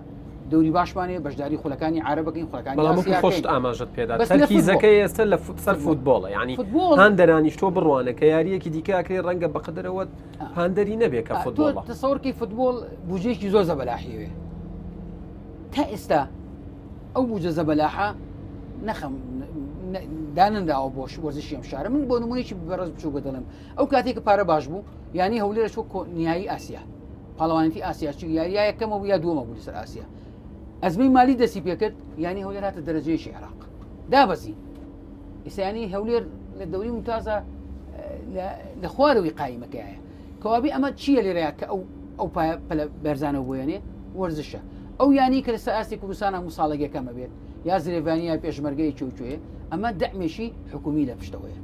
دەوری باشمانێ بەشداری خولەکانی عربەکەین خولەکانی خۆشت ئاماژت پێدا تەرکیزەکەی ئێستا لە سەر فوتبۆڵە ینی هەندەرانیش تۆ بڕوانە کە یاریەکی دیکەکرێ ڕەنگە بەقدرەوە هەندەری نەبێت کە فوتبۆڵ تەسەوڕکەی فوتبۆڵ بوجێکی زۆر زەبەلاحیوێ تا ئێستا ئەو بوجە زەبەلاحە نەخەم داننراوە بۆ وەرزشی ئەم شارە من بۆ نمونێکی بەڕێز بچوو بەدەڵم ئەو کاتێککە پارە باش بوو ینی هەولێرە چۆ نیایی ئاسیا پاڵەوانێتی ئاسیاچی یاریایەکەمە بوو یا دووەمە بوو لەسەر ئاسیا ئەزمەی مالی دەستی پێکرد ینی هەولێر هاتە دەرەجەیەکی عێراق دابەزی ئێسانی هەولێر لە دەوری ممتازە لە خوارەوەی قایمەکەیە کەوابی ئەمە چییە لێرەیە کە ئەو پەلە بەرزانە بۆیانێ وەرزشە ئەو یانی کە لەسەر ئاستی کوردستانە هەموو ساڵێکەکەمە بێت یا زرێڤانی یا پێشمەرگەی چوچوێ ئەمە دەعمێشی حکومی لە پشتەوەیە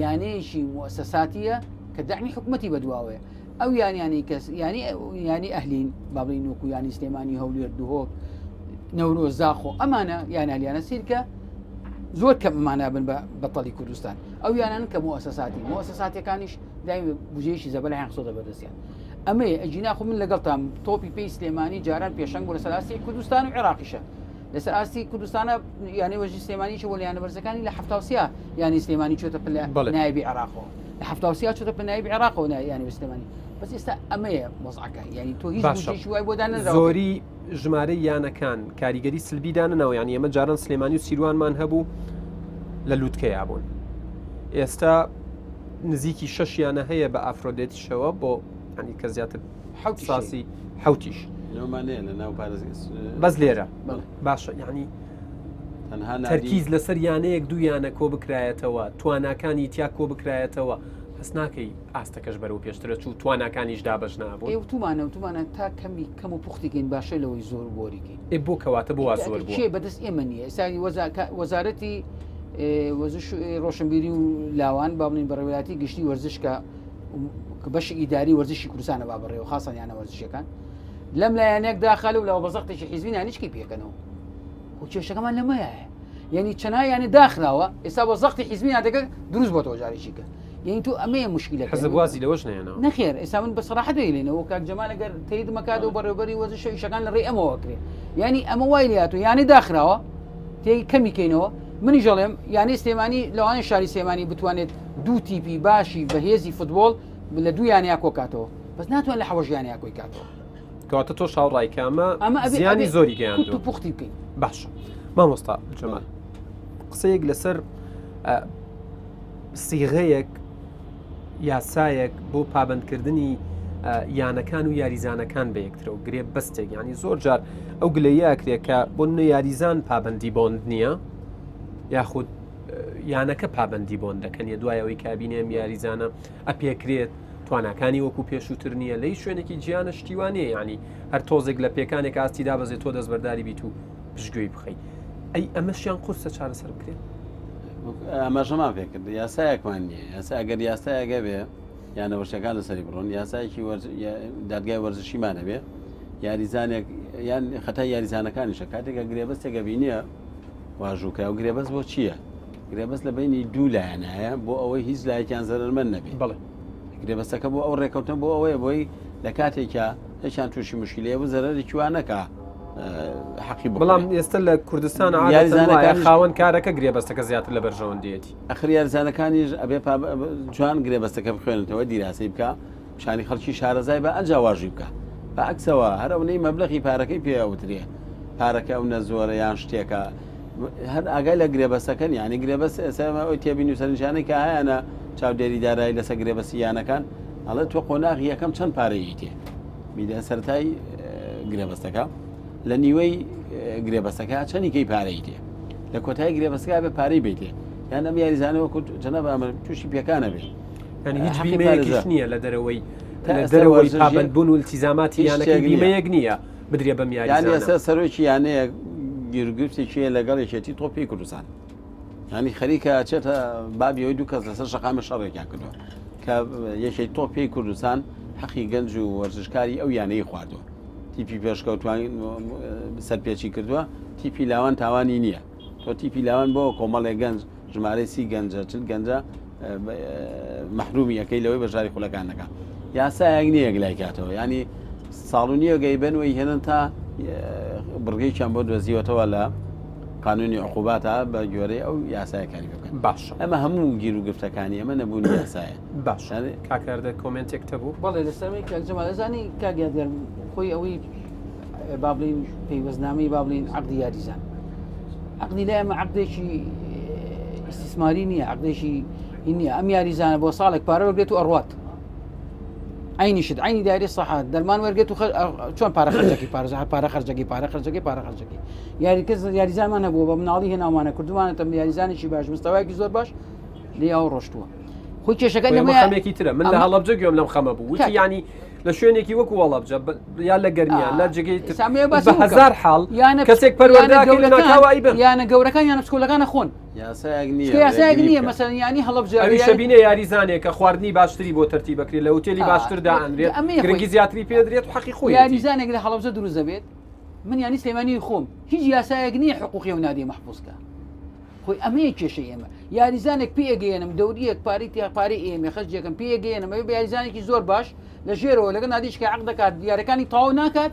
یانەیەشی موسەساتیە کە دەعمی حکومەتی بەدواوەیە ئەو یانیانی کەس ینی ئەهلین بابڵین وەکو ینی سلێمانی هەولێر دوهۆک نەورۆز زاخۆ ئەمانە یانالیانە سیرکە زۆر کەم ئەمانە بن بەتەڵی کوردستان ئەو یانان کە موسەساتیەکانیش دایم بژێشی زەبەلایان خسۆ دەبەردەستیان ئەمەیە ئەجیناخۆ من لەگەڵتان تۆپی پێی سلێمانی جاران پێشەنگ بۆ لەسەر ئاستی کوردستان و عێراقیشە لەسەر ئاستی کوردستانە یانی وەژی سلێمانیش وەلیانە بەرزەکانی لە هەفتاوسیا یانی سلێمانی چۆتە پلە نایبی عێراقەوە لە هەفتاوسیا چۆتە پلە نایبی عێراقەوە یانی سلێمانی بەس ئێستا ئەمەیە مۆزعەکە ینی تۆ هیچ بوجێکی وای بۆ دانەدراوە زۆری ژمارەی یانەکان کاریگەری سلبی داننەوە ینی ئەمە جاران سلێمانی و سیروانمان هەبوو لە لووتکەیا بوون ئێستا نزیکی 6 یانە هەیە بە ئافرۆدێتیشەوە بۆ ینی کە زیاتر ساسی حوتیش بەس لێرە باشە ینی تەرکیز لەسەر یانەیەک دوو یانە کۆ بکرایەتەوە تواناکانی تیا کۆ بکرایەتەوە هەست ناکەی ئاستەکەش بەرەو پێشترە چوو تواناکانیش دابەش نابوو تومانە تا کەمی کەم و پوختیگەین باشە لەوەی زۆر بۆریگەین بۆ کەواتە بۆ وا زۆر بوو چێ بەدەست ئێمە نییە ئێستانی وەزارەتی وەزش ڕۆشنبیری و لاوان با بڵین بەڕێوەلاتی گشتی وەرزشکە بەشی ئیداری وەرزشی کوردستانە با بڕێەوە خاصن یانە وەرزشەکان لەم لایەنێک داخل و لەوە بەزەقتێکی حیزبی نانیشکی پێکەنەوە و کێشەکەمان لەمەیە یعنی چەنا یانی داخراوە ئێستا وەزەقتی حیزبی نادەکە دروست بۆ تۆجارێکیکە یعنی تو ئەمەیە مشکلەکە حەزب وازی لەوەش نێنەوە نەخێر ئێستا من بەسەراحەت دەیڵێنەوە کاک جەمال ئەگەر تەید مەکات و بەڕێوەبەری وەرزش و ئیشەکان لە ڕێی ئەمەوە کرێ یعنی ئەمە وای لاتۆ یانی داخراوە تێی کەمیکەینەوە منی ژەڵێم یانی سلێمانی لەوانەیە شاری سلێمانی بتوانێت دوو تیپی باشی بەهێزی فوتبۆڵ لە دوو یانیا کۆکاتەوە بەس ناتوان لە حەوەژ یانیا کۆی کاتەوە کەواتە تۆ شاوڕایکەمە زیانی زۆری گەیاندووە پوختی بکەین باشە مامۆستا جەمال قسەیەک لەسەر سیغەیەک یاسایەک بۆ پابندکردنی یانەکان و یاریزانەکان بە یەکترە و گرێ بەستێک ینی زۆر جار ئەو گلەیەکرێت کە بۆ یاریزان پابندی بۆند نییە یاخود یانەکە پابندی بۆن دەکەن یە دوایەوەی کابینێم یاریزانە ئەپێکرێت تواناکانی وەکو پێشووتر نییە لی شوێنێکی گیانە شتیوانەیە ینی هەر تۆزێک لە پێکانێک ئاستی دابەزێت تۆ دەستبەرداری بیت و پشتگوێی بخەیت ئەی ئەمەشیان قورسە چارەسەر بکرێت ئەمەژەمان پێکرد یاسایەکمان نییە یاسا ئەگەر یاسایەگە بێ یانە وەشەکان لەسەری بڕۆن یاسایەکی دادگای وەرزشیمانە بێ یاریزانێک یان خەتای یاریزانەکانیشە کاتێکە گرێبەستێکە بینیە واژووکە و گرێبەست بۆ چییە؟ گرێبەست لە بینی دوو لایەنایە بۆ ئەوەی هیچ لایەکیان زەرمەند نەبێت بڵێ گرێبەستەکە بۆ ئەو ڕێکەوتن بۆ ئەوەیە بۆی لە کاتێکە هیچیان تووشی مشکلەیە بوو زەرەرێکی وانەکە حەقی بەڵام ئێستا لە کوردستان خاوەن کارەکە گرێبەستەکە زیاتر لە بەرژەوەندێتی ئەخر یاریزانەکانیش ئەبێ جوان گرێبەستەکە بخوێنێتەوە دیراسی بکە شانی خەڵکی شارەزای بە ئەنج واژی بکە بە عکسەوە هەر ئەوەی مەبلەغی پارەکەی پێوترێ پارەکە ئەو نەزۆرە یان شتێکە هەر ئاگای لە گرێبەستەکەن ینی گرێبەست ئێستا ئەوی تێبین و سەرنجانەی کە هەیەە چاودێری دارایی لەسەر گرێبەستی یانەکان ئەڵێ تۆ قۆناغی یەکەم چەند پارەیی تێ میدە سەرای گرێبەستەکە لە نیوەی گرێبەستەکە چەندیکەی پارەی تێ لە کۆتای گرێبەستەکە بە پارەی بیتێ یان ئەم یاریزانەوە جەنەب ئەمە تووشی پێکانە بێت هیچ بیمەیەکیش نییە لە دەرەوەی پابندبوون و التیزاماتی یانەکە بیمەیەک نییە بدرێ بەم یاریزانە ئێستا سەرۆکی یانەیە گیرگرفتێکیە لەگەڵ یەکێتی تۆپی کوردستان ینی خەریکە چێتە بابیەوەی دوو کەس لەسەر شەقامە شەڕێکیان کردووە کە یەکێک تۆپی کوردستان حەقی گەنج و وەرزشکاری ئەو یانەی خواردووە تیپی پێشکەوتوان سەرپێکی کردووە تیپی لاوان تاوانی نییە تۆ تیپی لاوان بۆ کۆمەڵێک گەنج ژمارەی سی گەنجە چل گەنجە مەحرومی یەکەی لەوەی بەژاری خولەکانەکە یاسایەک نییە گلایکاتەوە ینی ساڵونیە گەیبنەوەی هێنن تا بڕگەیان بۆ دۆزیوەتەوە لە قانونی عقوباتە بە گوێرەی ئەو یاسایەکانی بکەن باش ئەمە هەموو گیر و گفتەکانی ئەمە نەبوون یاسایە باش کاکەردە کۆمنتێک تەبوو بەڵێ لەسەرەوەی کاکجەمالەزانی کاگیادگەر خۆی ئەوەی بابلین پەیوەستنامەی بابلین عەقدی یاریزان عەقدی لای ئەمە عەقدێکی ئیستیسماری نییە عەقدێکی نییە ئەم یاریزانە بۆ ساڵێک پارە وەرگێت و ئەڕوات عینیشت عینی دایری سەحات دەرمان وەرگێت و چۆن پارە خەرجەکەی پارە خەرجەکەی پارە خەرجەکەی یاریکەس یاریزانمان هەبووە بە مناڵی هێناوانە کردوانێتە یاریزانێکی باش مستەوایەکی زۆر باش لێ ئەو ڕۆشتووە خۆی کێشەکە خەمێکی ترە من لە هەڵەبجە گوێم لەم خەمە بوو وتی ینی لە شوێنێکی وەکو وەڵەبجە یان لە گەرمیان لە جگەی هزار حاڵ کەسێک پەروەردەکەی لە ناکاوایی بن یانە گەورەکان یانە بچکۆڵەکانە خۆن یاسایەک نییە مەسەڵەن ینی هەڵەبجە ئەوی شەبینە یاریزانێک کە خواردنی باشتری بۆ تەرتیب بکرێت لە هۆتێلی باشتردا ئەنرێت گرنگی زیاتری پێدرێت و حەقی خۆی یاریزانێک لە هەڵەبجە دروست دەبێت من ینی سلێمانی خۆم هیچ یاسایەک نییە حقوقی و نادی مەحفوظکە خۆی ئەمەیە کێشەی ئێمە یاریزانێک پێگەێنم دەوریەک پارەی ئێمە خەرجێکم پێگەێنم ئەوێ بە یاریزانێکی زۆر باش لە ژێرەوە لەگەڵ نادیشکە عەقد دەکات دیارەکانی تەواو ناکات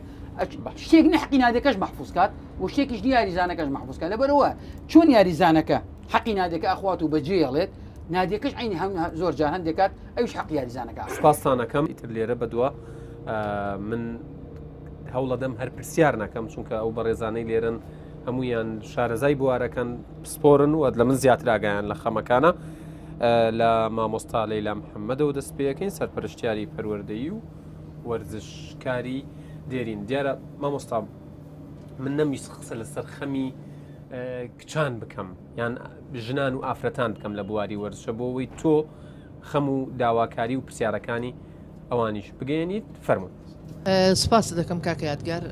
شتێک حەقی نادەکەش مەحفوظکات و شتێکیش دی یاریزانەکەش مەحفوظکات لەبەرەوە چۆن یاریزانەکە حەقی نادەکە ئەخوات و بەجێڵێت نادیەکەش عینی زۆر جار هەندێکات ئەوش حەقی یاریزانەکە سپاسانەکەم ئیتر لێرە بەدووە من هەوڵە دەم هەر پرسیار نەکەم چونکە ئەو بەڕێزانەی لێرن هەمویان شارەزای بوارەکەن سپۆرن و لە من زیاتر ئاگایان لە خەمەکانە لە مامۆستا لەیلا محەممەدەوە دەست پێەکەین سەرپەرشتیاری پەروەردەیی و وەرزشکاری دێرین دیارە مامۆستا من نەمیست قسە لەسەر خەمی کچان بکەم یان ژنان و ئافرەتان بکەم لە بواری وەرزشە بۆەوەی تۆ خەم و داواکاری و پرسیارەکانی ئەوانیش بگەێنیت فەرمون. سپاس دەکەم کاکە یادگار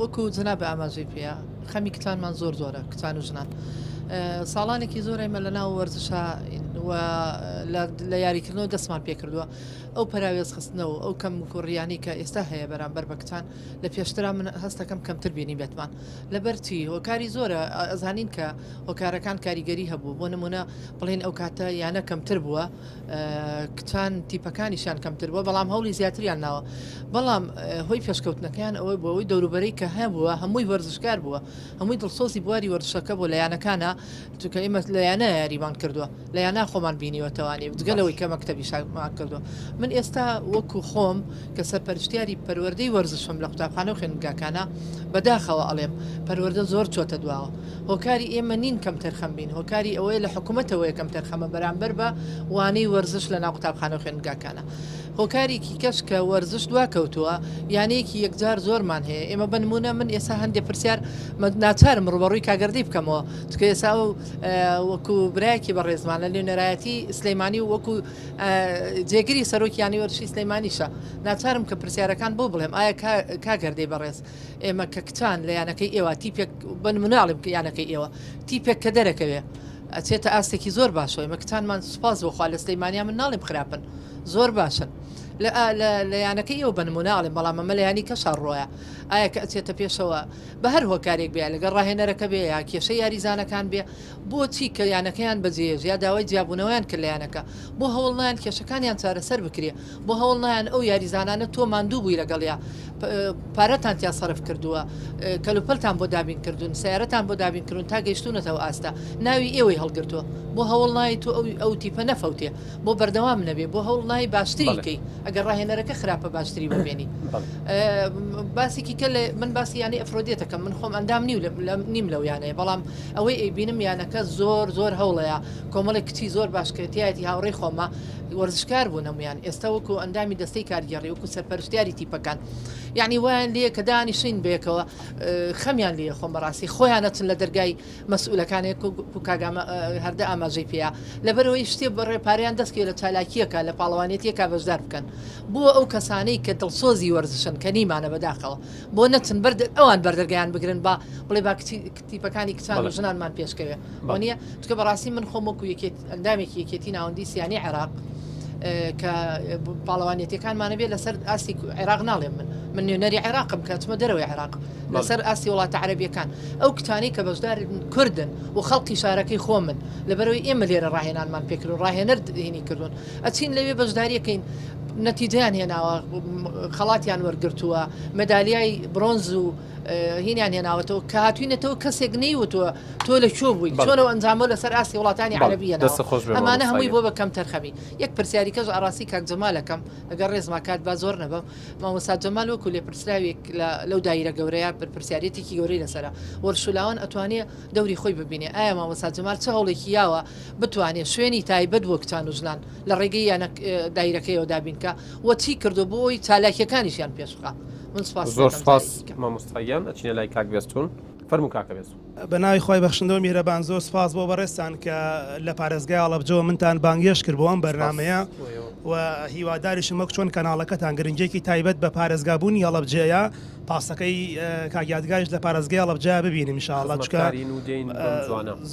وەکو جناب ئاماژەی پێە خەمی کتانمان زۆرە کتان و ژنان ساڵانێکی زۆر ئێمە لە ناو وەرزشە لە یاریکردنەوە دەستمان پێکردووە ئەو پراوێز خستنەوە ئەو کەم کوڕیانی کە ئێستا هەیە بەرامبەر بە کتان لە پێشترا من هەستەکەم کەمتر بینی بێتمان لەبەرچی هۆکاری زۆرە ئەزانین کە هۆکارەکان کاریگەری هەبوو بۆ نمونە بڵێن ئەو کاتە یانە کەمتر بووە کتان تیپەکانیشان کەمتر بووە بەڵام هەوڵی زیاتریان ناوە بەڵام هۆی پێشکەوتنەکەیان ئەوەی بۆ ئەوەی دەوروبەرەی کە هەبووە هەمووی وەرزشکار بووە هەمووی دڵسۆزی بواری وەرزشەکە بۆ لایەنەکانە چونکە ئێمە لایەنە یاریمان کردووە لایەنا خۆمان بینیوەتەوانی جگەلەوەی کە مەکتەبی شمان کردووە من ئێستا وەکو خۆم کە سەرپەرشتیاری پەروەردەی وەرزشم لە قوتابخانە و خوێنگاکانە بەداخەوە ئەڵێم پەروەردە زۆر چۆتە دواوە هۆکاری ئێمە نین کەم تەرخەم بین هۆکاری ئەوەیە لە حکوومەتەوەی کەم تەرخەمە بەرامبەر بە وانەی وەرزش لە ناو قوتابخانە و خوێنگاکانە هۆکارێکی کەس کە وەرزش دوا کەوتووە یانەیەکی یەکجار زۆرمان هەیە ئێمە بنمونە من ئێستا هەندێک پرسیار ناچارم ڕوبەڕووی کاگەردەی بکەمەوە چکە ئێستا وەکو برایەکی بە ڕێزمانە لێنەرایەتی سلەیمانی و وەکو جێگیری سەرۆکیانی وەرشی سلەیمانیشە ناچارم کە پرسیارەکان بۆ بڵێم ئایا کاگەردەی بەڕێز ئێمە کە کچان لە یانەکەی ئێوە تیپێک بنموناڵم کە یانەکەی ئێوە تیپێک کە دەرەکەوێ ئەچێتە ئاستێکی زۆر باشەوە ئێمە کتانمان سوپاس بۆخوا لە سلەیمانیا من ناڵێم خراپن زۆر باشن لە یانەکەی ئەو بنموناڵێم بەڵام ئەمە لە ینی کەشار ڕۆیە ئایا کە ئەچێتە پێشەوە بە هەر هۆکارێک بێ لەگەڵ ڕاهێنەرەکە بێ یا کێشە یاریزانەکان بێ بۆچی کە یانەکەیان بەجێژ یا داوای جیاببوونەوەیان کرد لە یانەکە بۆ هەوڵ نایەن کێشەکانیان چارەسەر بکرێ بۆ هەوڵ نایەن ئەو یاریزانانە تۆ ماندوو بووی لەگەڵیا پارەتان تیا سەرف کردووە کەلوپەلتان بۆ دابین کردوون سیارەتان بۆ دابین کردون تا گەیشتونەتەوە ئاستا ناوی ئێوەی هەڵگرتووە بۆ هەوڵ نای تۆ ئەو تیپە نەفەوتێ بۆ بەردەوام نەبێ بۆ هەوڵ نای باشتریکەی ئەگەر ڕاهێنەرەکە خراپە باشتری ببێنی باسێکی کە من باسی یانی ئەفرۆدێتەکەم من خۆم ئەندام نیم لەو یانەیە بەڵام ئەوەی ئەیبینم یانەکە زۆر هەوڵەیە کۆمەڵی کچی زۆر باشکردایەتی هاوڕێی خۆمە وەرزشکار بوو نەمویان ئێستا وەکو ئەندامی دەستەی کارگەڕی وەکو سەرپەرشتیاری تیپەکان یعنی وایان لێ کە دانیشین بێکەوە خەمیان لێ خۆم بەڕاستی خۆیانەچن لە دەرگای مەسئولەکانێک و کاگامە هەردە ئاماژەی پێیا لەبەرەوەی شتێ بەڕێپاریان دەستکەوێت لە چالاکیەکە لە پاڵەوانێتیەکە بەشدار بکەن بۆ ئەو کەسانەی کە دڵسۆزی وەرزشن کە نیمانە بەداخەوە بۆ نەچن ئەوان بەردەرگیان بگرن با بڵێ با تیپەکانی کچان و ژنانمان پێشکەوێ بۆ نییە چکە بەڕاستی من خۆم وەکو ئەندامێکی یەکێتی ناوەندی سیانی عێراق کە پاڵەوانێتیەکانمانە بێت لەسەر ئاستی عێراق ناڵێم من نوێنەری عێراقم کاتمە دەرەوەی عێراق لەسەر ئاستی وڵاتە عەرەبیەکان ئەو کتانی کە بەشدار کوردن و خەڵقی شارەکەی خۆ من لەبەرەوەی ئێمە لێرە ڕاهێنانمان پێکردون ڕاهێنەر هینی کردوون ئەچین لەوێ بەشداریەکەین نەتیجیان هێناوە خەڵاتیان وەرگرتووە مەدالیای برۆنز و هینیان هێناوەتەوە کە هاتوینەتەوە کەسێک نەیوتووە تۆ لە کوێ بووی چۆنەوە ئەنجامە لەسەر ئاستی وڵاتانی عەرەبیە ئەمانە هەمووی بۆ بە کەم تەرخەمی یەک پرسیاری کەش ئاڕاستی کاک جەمالەکەم ئەگەر ڕێزما کات با زۆر نەبم مامۆستا جەمال وەکو لێ پرسراوێک لەو دایرە گەورەیە پرسیارەتێکی گەورەی لەسەرە وەرشولاوان ئەتوانێت دەوری خۆی ببینێ ئایا مامۆستا جەمال چه هەوڵێکی یاوە بتوانێت شوێنی تایبەت بۆ کچان و ژنان لە ڕێگەی یانە دایرەکەیەوە دابینکە وە چی کردو بۆی چالاکیەکانیشیان پێشخا زۆر سپاس مامۆستاییان ئەچینە لای کاک بێستون فەرموو کاکە بێستون بە ناوی خۆی بەخشندەوە میرەبان زۆر سپاس بۆ بەڕێستان کە لە پارێزگای ئاڵەبجەوە منتان بانگێش کرد بۆ ئەم بەرنامەیە و هیواداریشم وەک چۆن کەناڵەکەتان گرنگێکی تایبەت بە پارێزگابوونی هەڵەبجەیە پاسەکەی کاگیادگایش لە پارێزگای هەڵەبجە ببینیم انشاءالله چکە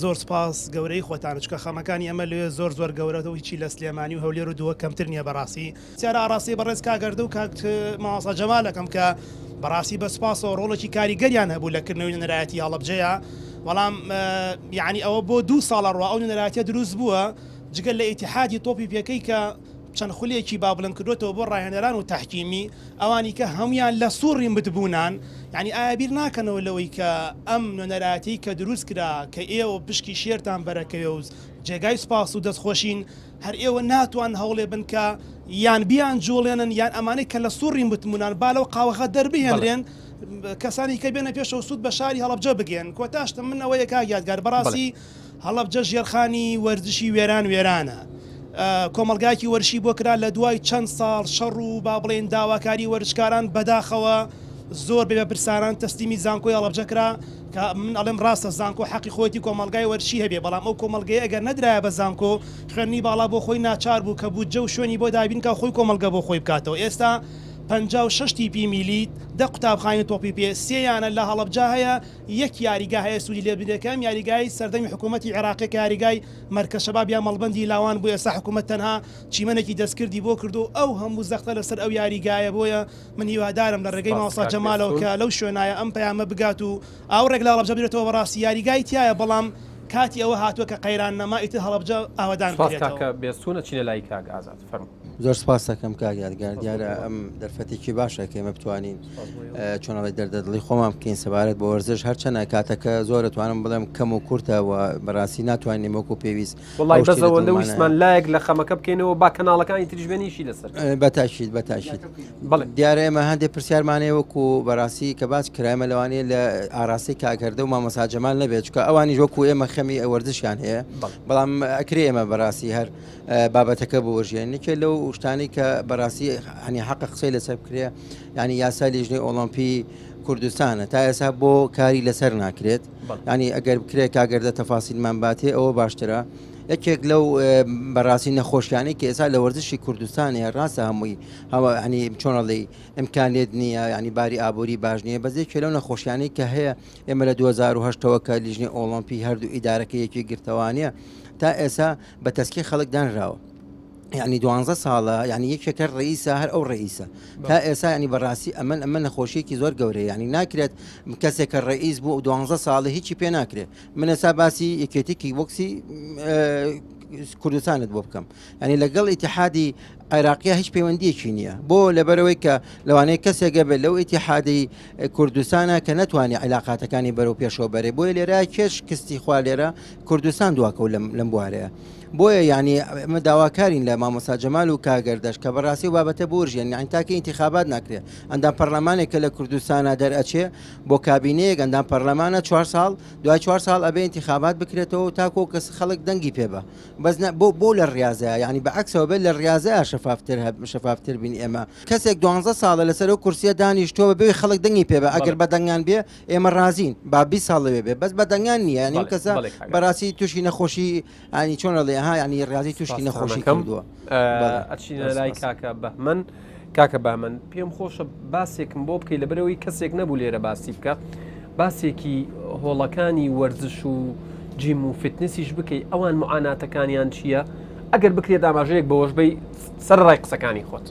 زۆر سپاس گەورەی خۆتان چکە خەمەکانی ئەمە لێ زۆر گەورەتەوە هیچی لە سلێمانی و هەولێر و دووە کەمتر نییە بەڕاستی چیارە ئاڕاستی بەڕێز کاگەردە و کاک مامۆستا جەمالەکەم کە بەڕاستی بە سپاسەوە ڕۆڵێکی کاریگەریان هەبوو لە کردنەوەی نەرایەتی هەڵەبجەیە بەڵام یعنی ئەوە بۆ 2 ساڵە ڕوا ئەو نەرایەتیە دروست بووە جگەل لە ئیتیحادی تۆپی پێکەی کە چەند خولێکی بابڵند کردوێتەوە بۆ ڕاهێنەران و تەحکیمی ئەوانی کە هەمویان لە سوڕیم بتبوونان یعنی ئایا بیر ناکەنەوە لەوەی کە ئەم نوێنەرایەتی کە دروست کرا کە ئێوە پشکی شێرتان بەرەکەوێ و جێگای سپاس و دەستخۆشین هەر ئێوە ناتوان هەوڵێ بن کە یان بیان جوڵێنن یان ئەمانەی کە لە سوڕیم بتمونان با لەو قاوەخە دەربهێنرێن کەسانی کە بێنە پێشەوە سوود بە شاری هەڵەبجە بگەن کۆتاشتم من ئەوەیە کاگیادگار بەڕاستی هەڵەبجە ژێرخانی وەرزشی وێرانە کۆمەلگایکی وەرشی بۆ کرا لە دوای چەند ساڵ شەڕ و با بڵێن داواکاری وەرزشکاران بەداخەوە زۆر بێ برساران تەستیمی زانکۆی هەڵەبجەکرا کە من ئەڵێم ڕاستە زانکۆ حەقی خۆتی کۆمەلگای وەرشی هەبێ بەڵام ئەو کۆمەلگەی ئەگەر نەدرایە بە زانکۆ خوێنی باڵا بۆ خۆی ناچار بوو کە بوو جە و شوێنی بۆ دابین کە خۆی کۆمەلگە بۆ خۆی بکاتەوە ئێستا 56 تیپی میلیت دە قوتابخانەی تۆپی پێ سێیانە لە هەڵەبجا هەیە یەک یاریگا هەیە سوودی لێ بدەکەم یاریگای سەردەمی حکوومەتی عێراقی کە یاریگای مەرکەشەباب یا مەڵبەندی لاوان بوو ئێستا حکوومەت تەنها چیمەنێکی دەستکردی بۆ کردو ئەو هەموو زەختە لەسەر ئەو یاریگایە بۆیە من هیوادارم لە ڕێگەی ماوەسا جەمالەوە کە لەو شوێنایە ئەم پەیامە بگات و ئاو ڕێک لە هەڵەبجە بێتەوە بەڕاستی یاریگای تایە بەڵام کاتی ئەوە هاتووە کە قەیران نەما ئیتر هەڵەبجە ئاوادان کاکە بێستونە چینە لای کاک ئازاد فەرموو. زۆر سپاس دەکەم کاک یادگار دیارە ئەم دەرفەتێکی باشە کە ئێمە بتوانین چۆنەڵی دەردەدڵی خۆمان بکەین سەبارەت بە وەرزش هەرچەنە کاتەکە زۆر دەتوانم بڵێم کەم و کورتەوە بەڕاستی ناتوانین وەکو پێویست وڵی بەزەوەندە ویسمان لایەک لە خەمەکە بکەینەوە با کەناڵەکانی تریژبێنیشی لەسەر بەتاشید دیارە ئێمە هەندێک پرسیارمانەیە وەکو بەڕاستی کە باس کرایمە لەوانەیە لە ئاراستی کاکردە و مامۆستا جەمال نەبێت چکە ئەوانی وەکو ئێمە خەمی وەرزشیان هەیە بەڵام ئەکرێ ئێمە بەڕاستی هەر بابەتەکە بوەژێنێکە لەو شتانی کە بەڕاستی هەنی حەق قسەی لەسەر بکرێ ینی یاسا لیژنەی ئۆلۆمپی کوردستانە تا ئێستا بۆ کاری لەسەر ناکرێت ینی ئەگەر بکرێ کاگەردە تەفاسیلمان باتێ ئەوە باشترە یەکێک لەو بەڕاستی نەخۆشیانی کە ئێستا لە وەرزشی کوردستانی ڕاستە هەمووی ینی چۆنەڵی ئیمکانێت نییە ینی باری ئابووری باش نییە بەزێکێ لەو نەخۆشیانی کە هەیە ئێمە لە 2010ەوە کە لیژنەی ئۆلۆمپی هەردوو ئیدارەکە یەکی گرتەوانە تا ئێستا بە تەسکی خەڵک دانراوە ینی 12 ساڵە ینی یەکێکە ڕئیسە هەر ئەو ڕئیسە تا ئێستا ینی بەڕاستی ئەمە نەخۆشیێکی زۆر گەورەیە ینی ناکرێت کەسێکە ڕئیس بوو 12 ساڵە هیچی پێ ناکرێت من ئێستا باسی یەکێتێکی وەکسی کوردستانت بۆ بکەم ینی لەگەڵ ئیتیحادی عێراقیە هیچ پەیوەندیەکی نییە بۆ لەبەرەوەی کە لەوانەیە کەسێکە بێت لەو ئیتیحادی کوردستانە کە نەتوانێت عیلاقاتەکانی بەرەو پێشەوە بەرێ بۆیە لێرە کێش کستی خوا لێرە کوردستان دواکە و لەم بوارەیە بۆیە ینی ئەمە داواکارین لە مامۆستا جەمال و کاگەردەش کە بەڕاستی و بابەتە بۆژیان یان تاکە ئینتیخابات ناکرێت ئەندام پەرلەمانێکە لە کوردستانە دەرئەچێ بۆ کابینەیەک ئەندام پەرلەمانە 4 ساڵ دوای 4 ساڵ ئەبێ ئینتیخابات بکرێتەوە تاکۆ کەس خەڵک دەنگی پێبە بەس بۆ لە ڕاضەیە ینی بەعکسەوە بێت لە ڕاضەیە شەفافتر بین ئێمە کەسێک 12 ساڵە لەسەر کورسیە دانیشتۆ بێ خەڵک دەنگی پێبە ئەگەر بە دەنگان بێ ئێمە رازین با 20 ساڵ لەوێ بێ بەس بە دەنگان نییە ینی کەسە بەڕاستی تووشی نەخۆشی ینی چۆنەڵێ ینی ڕازی توشکی نەخۆشی کردووە ئەچینە لای کاکە بەهمن کاکە بەهمن پێم خۆشە باسێکم بۆ بکەی لەبەرەوەی کەسێک نەبوو لێرە باسی بکە باسێکی هۆڵەکانی وەرزش و جیم و فتنسیش بکەی ئەوان معاناتەکانیان چییە ئەگەر بکرێت ئاماژەیەک بەوەش بی سەر ڕای قسەکانی خۆت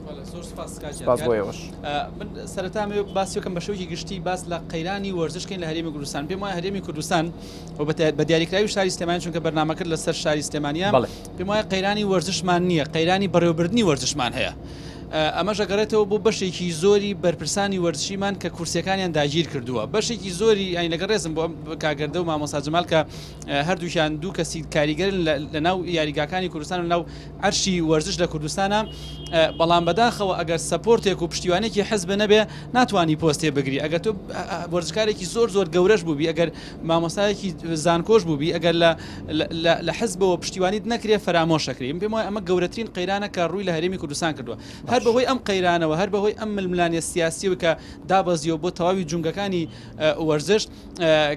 بۆیەوەش من سەرەتامێ باسیەکەم بە شەوکی گشتی باس لە قەیرانی وەرزشکەین لە هەرێمی کوردستان پێم وایە هەرێمی کوردستان و بە دیاریکراوی شاری سلێمانی چونکە بەرنامەکرد لەسەر شاری سلێمانیە پێم وایە قەیرانی وەرزشمان نییە قەیرانی بەڕێوەبردننی وەرزشمان هەیە ئەمەش ئەگەڕێتەوە بۆ بەشێکی زۆری بەرپرسانی وەرزشیمان کە کورسەکانیان داگیر کردووە بەشێکی زۆری ئەین لەگە ڕێزم بۆ کاگەردە و مامۆستا جەمال کە هەردووشیان دوو کەسی کاریگەرن لە ناو یاریگاکانی کوردستان و ناو عەرشی وەرزش لە کوردستانە بەڵام بەداخەوە ئەگەر سەپۆرتێک و پشتیوانێکی حەزب نەبێ ناتوانانی پۆستێ بگری ئەگەر تۆ وەرزشکارێکی زۆر گەورەش بووبی ئەگەر مامۆستایەکی زانکۆش بووبی ئەگەر لە حەزبەوە پشتیوانیت نەکرێ فەرامۆشەکری پێم وایە ئەمە گەورەترین قەیرانە کە ڕووی لە هەرێمی کوردستان کردووە هەر بەهۆی ئەم قەیرانەوە هەر بەهۆی ئەم ململانیە سیاسیەوە کە دابەزیەوە بۆ تەواوی جونگەکانی وەرزش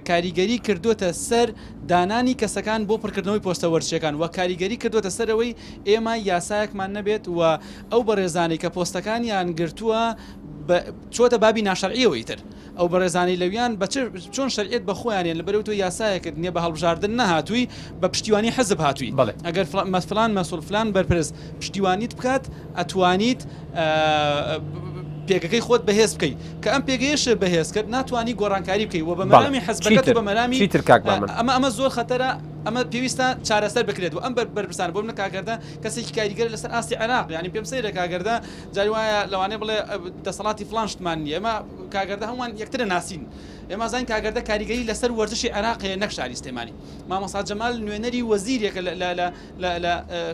کاریگەری کردوتە سەر دانانی کەسەکان بۆ پڕکردنەوەی پۆستە وەرزشیەکان و کاریگەری کردوتە سەرەوەی ئێمە یاسایەکمان نەبێت و ئەو بەڕێزانی کە پۆستەکانیان گرتووە چۆتە بابی ناشەرعیەوەی تر ئەو بەڕێزانی لەویان چۆن شەرعیت بە خۆیانێن لەبەرەوە تۆ یاسایەکرد نییە بە هەڵبژاردن نەهاتووی بە پشتیوانی حەزب هاتووی ئەگەر مەسفلان مەسوول فلان بەرپرس پشتیوانیت بکات ئەتوانیت پێگەکەی خۆت بەهێز بکەیت کە ئەم پێگەیش بەهێز کرد ناتوانانی گۆڕانکاری بکەیت و بە مەرامی حەزبەکەت بە مەرامی ئەمە زۆر خەتەرە ئەمە پێویستە چارەسەر بکرێت و ئەم بەرپرسان بۆ منە کاگەردە کەسێکی کاریگەر لەسەر ئاستی عێراق ینی پێم سەیرە کاگەردە جاری وایە لەوانەیە بڵێ دەسەڵاتی فلانشتمان نیە ئێمە کاگەردە هەمووان یەکترە ناسین ئێمە زانین کاگەردە کاریگەری لەسەر وەرزشی عێراقیە نەک شاری سلێمانی مامۆستا جەمال نوێنەری وەزیرێکە لە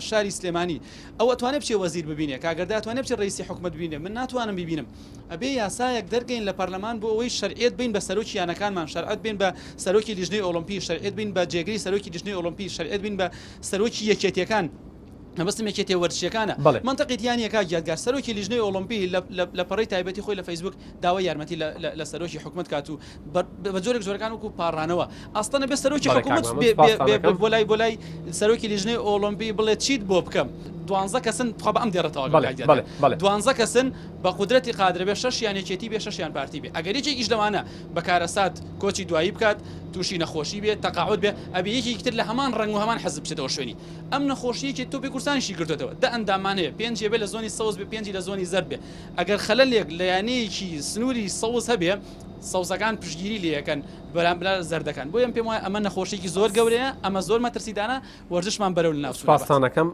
شاری سلێمانی ئەو ئەتوانێت بچێ وەزیر ببینێ کاگەردە ئەتوانێت بچێ ڕئیسی حکومەت ببینێ من ناتوانم ببینم ئەبێ یاسایەک دەرگەین لە پەرلەمان بۆ ئەوەی شەرعیت بین بە سەرۆکی یانەکانمان شەرعەت بین بە سەرۆکی لیژنەی ئۆلۆمپی شەرعیت بین بە جێگەری سەرۆکی لیژنەی ئۆلۆمپی شەرعیت بین بە سەرۆکی یەکێتیەکان مەبەستمێکێتێ وەرزشیەکانە منتەقیتیانیەکە یادگار سەرۆکی لیژنەی ئۆلۆمپی لە پەڕی تایبەتی خۆی لە فەیسبوک داوای یارمەتی لە سەرۆکی حکومت کات و بە جۆرێک جۆرەکان وکو پاڕانەوە ئاستانە بێ سەرۆکی حکومت بۆ لای سەرۆکی لیژنەی ئۆلۆمپی بڵێ چیت بۆ بکەم 12 کەسن خۆ بە ئەم دێڕێتەوە 12 کەسن بە قودرەتی قادرە بێ 6 یانێکێتی بێ 6 یان پارتی بێ ئەگەر یەکێکیش لەوانە بەکارەسات کۆچی دوایی بکات تووشی نەخۆشی بێت تەقاعود بێ ئەبێ یەکێکی تر لە هەمان ڕنگ و هەمان حەزب بچێتەوە شوێنی ئەم نەخۆشیەکی تۆ پێ کورسانیشی کردێتەوە دە ئەندامان هەیە 5 بێ لە زۆنی سەوز بێ 5 لە زۆنی زەرد بێ ئەگەر خەلەلێک لە یانەیەکی سنووری سەوز هەبێ سەوزەکان پشتگیری لەکەن بەرامبرا زەردەکان بۆ ئەم پێم وایە ئەمە نەخۆشیێکی زۆر گەورەیە ئەمە زۆر مەترسیدانە وەرزشمان بەرەو لە ناوچوو پاسانەکەم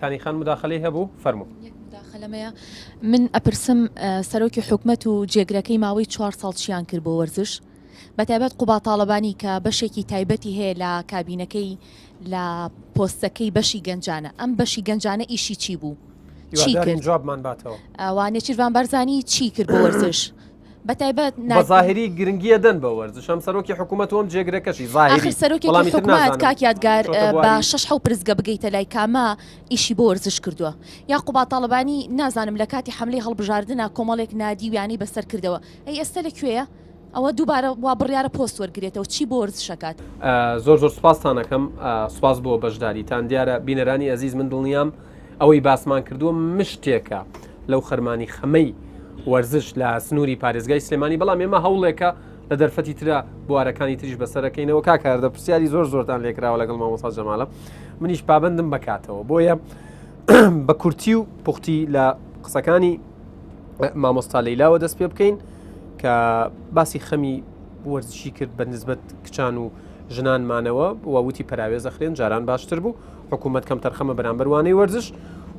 کانی خان مداخلەی هەبوو فەرموو مداخلەمەیە من ئەپرسم سەرۆکی حکومەت و جێگرەکەی ماوەی 4 ساڵ چیان کرد بۆ وەرزش بەتایبەت قوبا تاڵەبانی کە بەشێکی تایبەتی هەیە لە کابینەکەی لە پۆستەکەی بەشی گەنجانە ئەم بەشی گەنجانە ئیشی چی بوو چی کرد جوابمان باتەوە ئەوانێ چیروان بەرزانی چی کرد بۆ وەرزش بەتایبەت ظاهری گرنگیە دەن بە وەرزش ئەم سەرۆکی حکومەت وەم جێگرەکەشی ظاهری سەرۆکی حکومەت کاک یادگار بە 6 پرزگە بگەیتە لای کامە ئیشی بۆ وەرزش کردووە یا قوبا تاڵەبانی نازانم لە کاتی حملەی هەڵبژاردنە کۆمەڵێک نادیویانی بەسەر کردەوە ئەی ئێستا لەکوێیە ئەوە دووبارە وا بڕیارە پۆست وەرگێتەوە چی بۆ وەرزشەکات زۆر سوپاسانەکەم سوپاس بۆ بەشداریتان دیارە بینەرانی ئەزیز من دڵنیام ئەوەی باسمان کردووە مشتێکە لەو خەرمانی خەمەی وەرزش لە سنووری پارێزگای سلێمانی بەڵام ئێمە هەوڵێکە لە دەرفەتی ترە بوارەکانی تریش بەسەرەکەینەوە کاکاردە پرسیاری زۆرتان لێکراوە لەگەڵ مامۆستا جەمالە منیش پابندم بکاتەوە بۆیە بە کورتی و پوختی لە قسەکانی مامۆستا لەیلاوە دەست پێ بکەین کە باسی خەمی وەرزشی کرد بە نسبەت کچان و ژنانمانەوە وەوتی پراوێزە خرێن جاران باشتر بوو حکوومەت کەم تەرخەمە بەرامبەروانەی وەرزش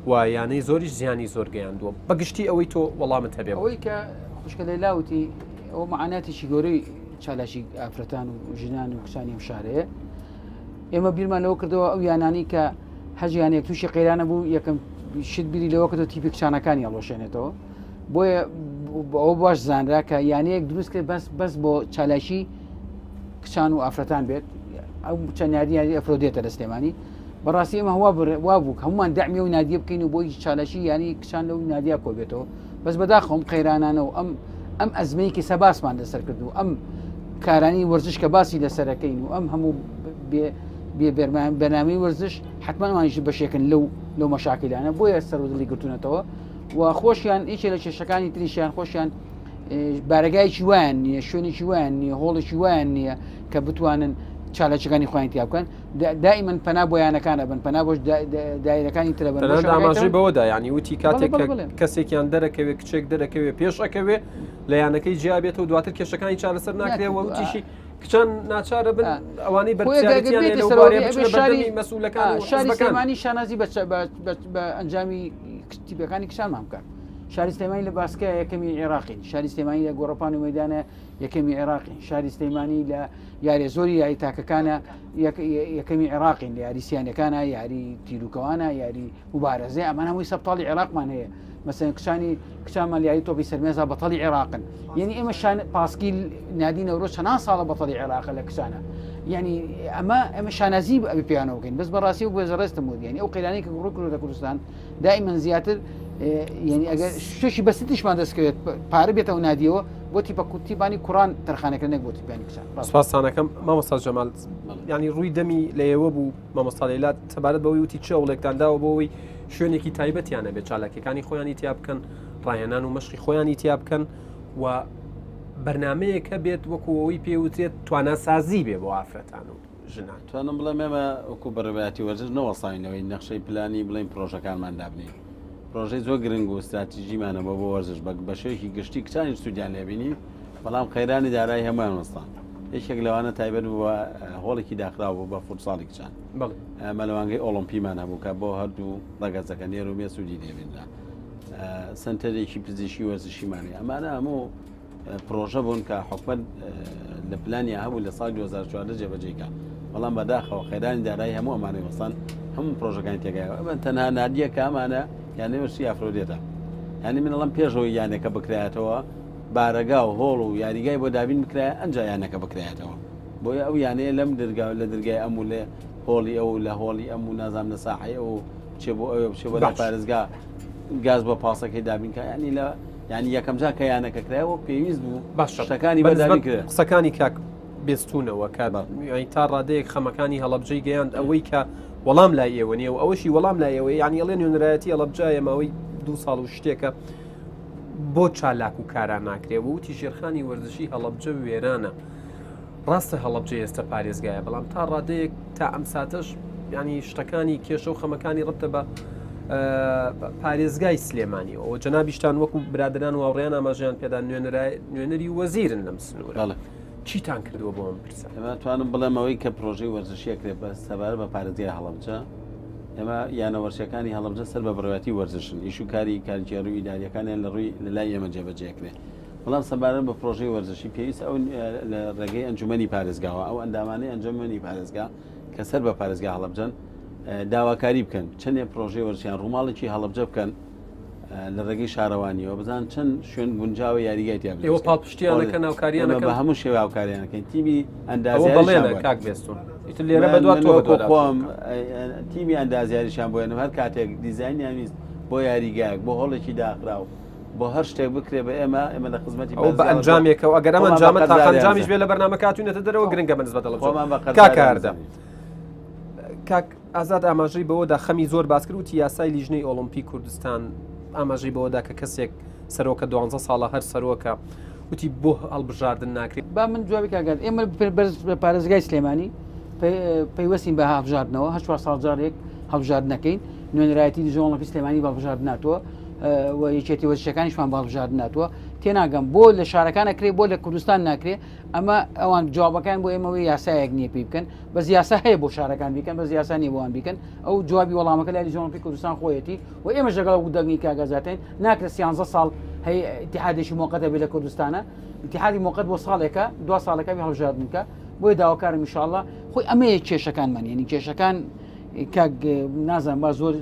و یانەی زۆریش زیانی زۆر گەیاندووە بەگشتی ئەوەی تۆ وەڵامت هەبێ ئەوەی کە خوشکە لەیلاوتی ئەو معناتێکی گەورەی چالاشی ئافرەتان و ژنان و کچانی ئەم شارەیە ئێمە بیرمانەوە کردەوە ئەو یانانی کە هەژیانێک تووشی قەیرانە بوو یەکەم شت بیری لەوە کردەوە تیپی کچانەکانی هەڵۆشێنێتەوە بۆیە ئەوە باش زانرا کە یانەیەک دروست کرد بەس بۆ چالاشی کچان و ئافرەتان بێت ئەو چەندیاری ئەفرۆدێتە لە سلێمانی بەڕاستی ئمە وا بوو هەمومان دەعمی و نادیە بکەین و بۆی چالشی ینی کچان لەو نادیا کۆبێتەوە بەس بەداخەوم قەیرانانە و ئەم ئەزمەیەکی سەباسمان لەسەر کرد و ئەم کارانی وەرزش کە باسی لەسەرەکەین و ئەم هەموو بەنامی وەرزش حتممانیش بەشێکن لەو مەشاکلانە بۆیە سەرودڵی گرتوونەتەوە و خۆشیان ئیچێ لە کێشەکانی تریشیان خۆشیان بارگایکی وایان نییە شوێنێکی وایان نییە هۆڵێکی وایان نییە کە بتوانن چالەچەکانی خۆیان تیا بکەن دائیمەن پەنا بۆیانەکانە بن پەنا بۆش دایرەکانی ترە بن ئاماژەی بەوەدا ینی وتی کاتێک کەسێکیان دەرەکەوێت کچێک دەرەکەوێت پێشەکەوێ لە یانەکەی جیابێتەوە دواتر کێشەکانی چارەسەر ناکرێەوە وتیشی کچان ناچارە بن ئەوانەی بەرچیانی مەسئولەکان شاری سلێمانی شانازی بە ئەنجامی کتیبەکانی کچانمان بکات شاری سلێمانی لە باسکە یەکەمی عێراقین شاری سلێمانی لە گۆڕەپان و مەیدانە یەکەمی عێراقین شاری سلێمانی لە یاری زۆری یاری تاکەکانە یەکەمی عێراقین لە یاری سیانەکانە یاری تیرروکەوانە یاری مبارەزێ ئەمان هەمووی سەبتاڵی عێراقمان هەیە مەسەن کچانمان یاری تۆپی سەرمێزا بەتەڵی عێراقن یعنی ئێمە پاسکی نادی نەورۆ چەند ساڵە بەتەڵی عێراقە لە کچانە یعنی ئەمە شانازی پیانەوە بکەین بەس بەڕاستی و بێزەڕێستم بود یعنی ئەو قەیرانی کە ڕوو کردە کوردستان دائیمەن زیاتر یعنی ئەگەر شتێکی بەستیشمان دەستکەوێت پارە بێتەوە نادیەوە بۆ تیپە کوتیبانی کوڕان تەرخانەکردنێک بۆ تیپیانی کچان سوپاسانەکەم مامۆستا جەمال ینی ڕووی دەمی لەیەوە بوو مامۆستا لەیلا تەبارەت بەوەی وتی چ وڵێکدانداوە بۆەوەی شوێنێکی تایبەتیانە بێت چالاکیەکانی خۆیانی تیا بکەن ڕایەنان و مەشقی خۆیانی تیا بکەن و بەرنمەیەکە بێت وەکوەوەی پێوترێت تواناسازی بێ بۆ ئافرەتان و ژنان توانم بڵێم ئێمە وەکو بەڕێبەتی وەرزش نەوەساینەوەی نەخشەی پلانی بڵین پرۆژەکانمان دابنین پرۆژەی زۆر گرنگ و استراتیژیمانە بۆ وەرزش بە شێوەیەکی گشتی کچانی سوودیان لێبینی بەڵام خەیرانی دارایی هەمویان وەستان یەکێک لەوانە تایبەت بووە هۆڵێکی داخرا بوو بە فوتساڵی کچان مەلەوانگەی ئۆلۆمپیمان هەبوو کە بۆ هەردوو ڕەگەزەکە نێر و مێ سوودی دێبێنرا سنتەرێکی پزیشکی وەرزشیمانی ئەمانە هەموو پرۆژە بوون کە حکومەت لە پلانی هەبوو لە ساڵ 2014 جێبەجێکە بەڵام بەداخەوە خەیرانی دارایی هەموو ئەمانەی وەستان هەموو پرۆژەکانی تێگایەوە ئەمە تەنها نادیە کە ئەمانە یانەوەشی ئافرۆدێتە ینی من ئەڵەم پێشەوەی یانەکە بکرایەتەوە بارەگا و هۆڵ و یاریگای بۆ دابین بکرایە ئەنجا یانەکە بکرایەتەوە بۆیە ئەو یانەیە لەم دەرگای ئەم و لێ هۆڵی ئەو لە هۆڵی ئەم و نازام لە ساحەیە و بچێ بۆ ئەوە بچێ بۆ لە پارێزگا گاز بە پاسەکەی دابینکە ینی لە ینی یەکەم جا کە یانەکە کرایەوە پێویست بوو شتەکانی بەداری کرد قسەکانی کاک بێستونەوە کات تا ڕادەیەک خەمەکانی هەڵەبجەی گەیاند ئەوەی کە وەڵام لای ئێوە نیە و ئەوەشی وەڵام لای ئێوە ینی ئەڵێ نوێنەرایەتی هەڵەبجایە ماوەی 2 ساڵ و شتێکە بۆ چالاک و کاران ناکرێ و وتی ژێرخانی وەرزشی هەڵەبجە وێرانە ڕاستە هەڵەبجە ئێستا پارێزگایە بەڵام تا ڕادەیەک تا ئەم ساتەش ینی شتەکانی کێشە و خەمەکانی ڕبتە بە پارێزگای سلێمانی ئەوە جەنابیشتان وەکو برادران و هاوڕێیان ئاماژیان پێدا نوێنەری وەزیرن لەم سنوورە چیتان کردووە بۆ ئەم پرسە ئەمە توانم بڵێمەوەی کە پرۆژەی وەرزشیەکرێت بە سەبارە بە پارێزگای هەڵەبجە ئێمە یانەوەرشەکانی هەڵەبجە سەر بە بڕێواتی وەرزشن ئیش و کاری کارگێڕ و ئیداریەکانیان لە ڕووی لە لای ئێمە جێبەجێکرێت بەڵام سەبارە بە پرۆژەی وەرزشی پێویست ئەو لە ڕێگەی ئەنجومەنی پارێزگاوە ئەو ئەندامانەی ئەنجومەنی پارێزگا کە سەر بە پارێزگا هەڵەبجەن داواکاری بکەن چەندێ پرۆژەی وەرزشیان ڕووماڵێکی هەڵەبجە بکەن لە ڕێگەی شارەوانیەوە بزان چەند شوێن گونجاوە یاریگای تیا ئێوە پاڵپشتیانەکە ناوکاریانە بە هەموو شێوە هاوکاریانەکەین تیمی ئەندازیانە کاک بێستون لێرە بە خۆم تیمی ئەندازیاریشان بۆێنم هەر کاتێک دیزاینیان ویست بۆ یاریگایەک بۆ هەڵێکی داخراو بۆ هەر شتێک بکرێ بە ئێمە لە خزمەتی بە ئەنجامێکەوە ئەگەر ئەمە ئەنجامە تا ئەنجامیش بێ لە بەرنامە کاتوونێتە دەرەوە گرنگە بەنسبەت لە کاکاردە کاک ئازاد ئاماژەی بەوەدا خەمی زۆر باس کرد وتی یاسای لیژنەی ئۆلۆمپی کوردستان ئاماژەی بەوەدا کە کەسێک سەرۆکە 12 ساڵە هەر سەرۆکە وتی بۆ هەڵبژاردن ناکرێت با من جوابی کاگات ئێمە پارێزگای سلێمانی پەیوەستین بە هەڵبژاردنەوە 8 ساڵ جارێک هەڵبژاردنەکەین نوێنەرایەتی لیژنەی ئۆلۆمپی سلێمانی هەڵبژارد ناتوە و یەکێتی وەرزشەکانیشمان هەڵبژارد ناتوە تێناگەم بۆ لە شارەکان نەکرێ بۆ لە کوردستان ناکرێ ئەمە ئەوان جوابەکان بۆ ئێمەوەی یاسایەک نییە پێی بکەن بەس یاسا هەیە بۆ شارەکان بیکەن بەس یاسا نیە بۆوان بیکەن ئەو جوابی وەڵامەکە لای لیژنەی ئۆلۆمپی کوردستان خۆیەتی و ئێمەش لەگەڵ دەنگی کاگازاتین ناکرێت 13 ساڵ هەیە ئیتیحادێکی موقەتە بێ لە کوردستانە ئیتیحادی موقەت بۆ ساڵێکە 2 ساڵەکە هەڵبژاردنکە بۆی داواکارم ئینشاءالله خۆی ئەمەیە کێشەکانمان یعنی کێشەکان کاک نازانم با زۆر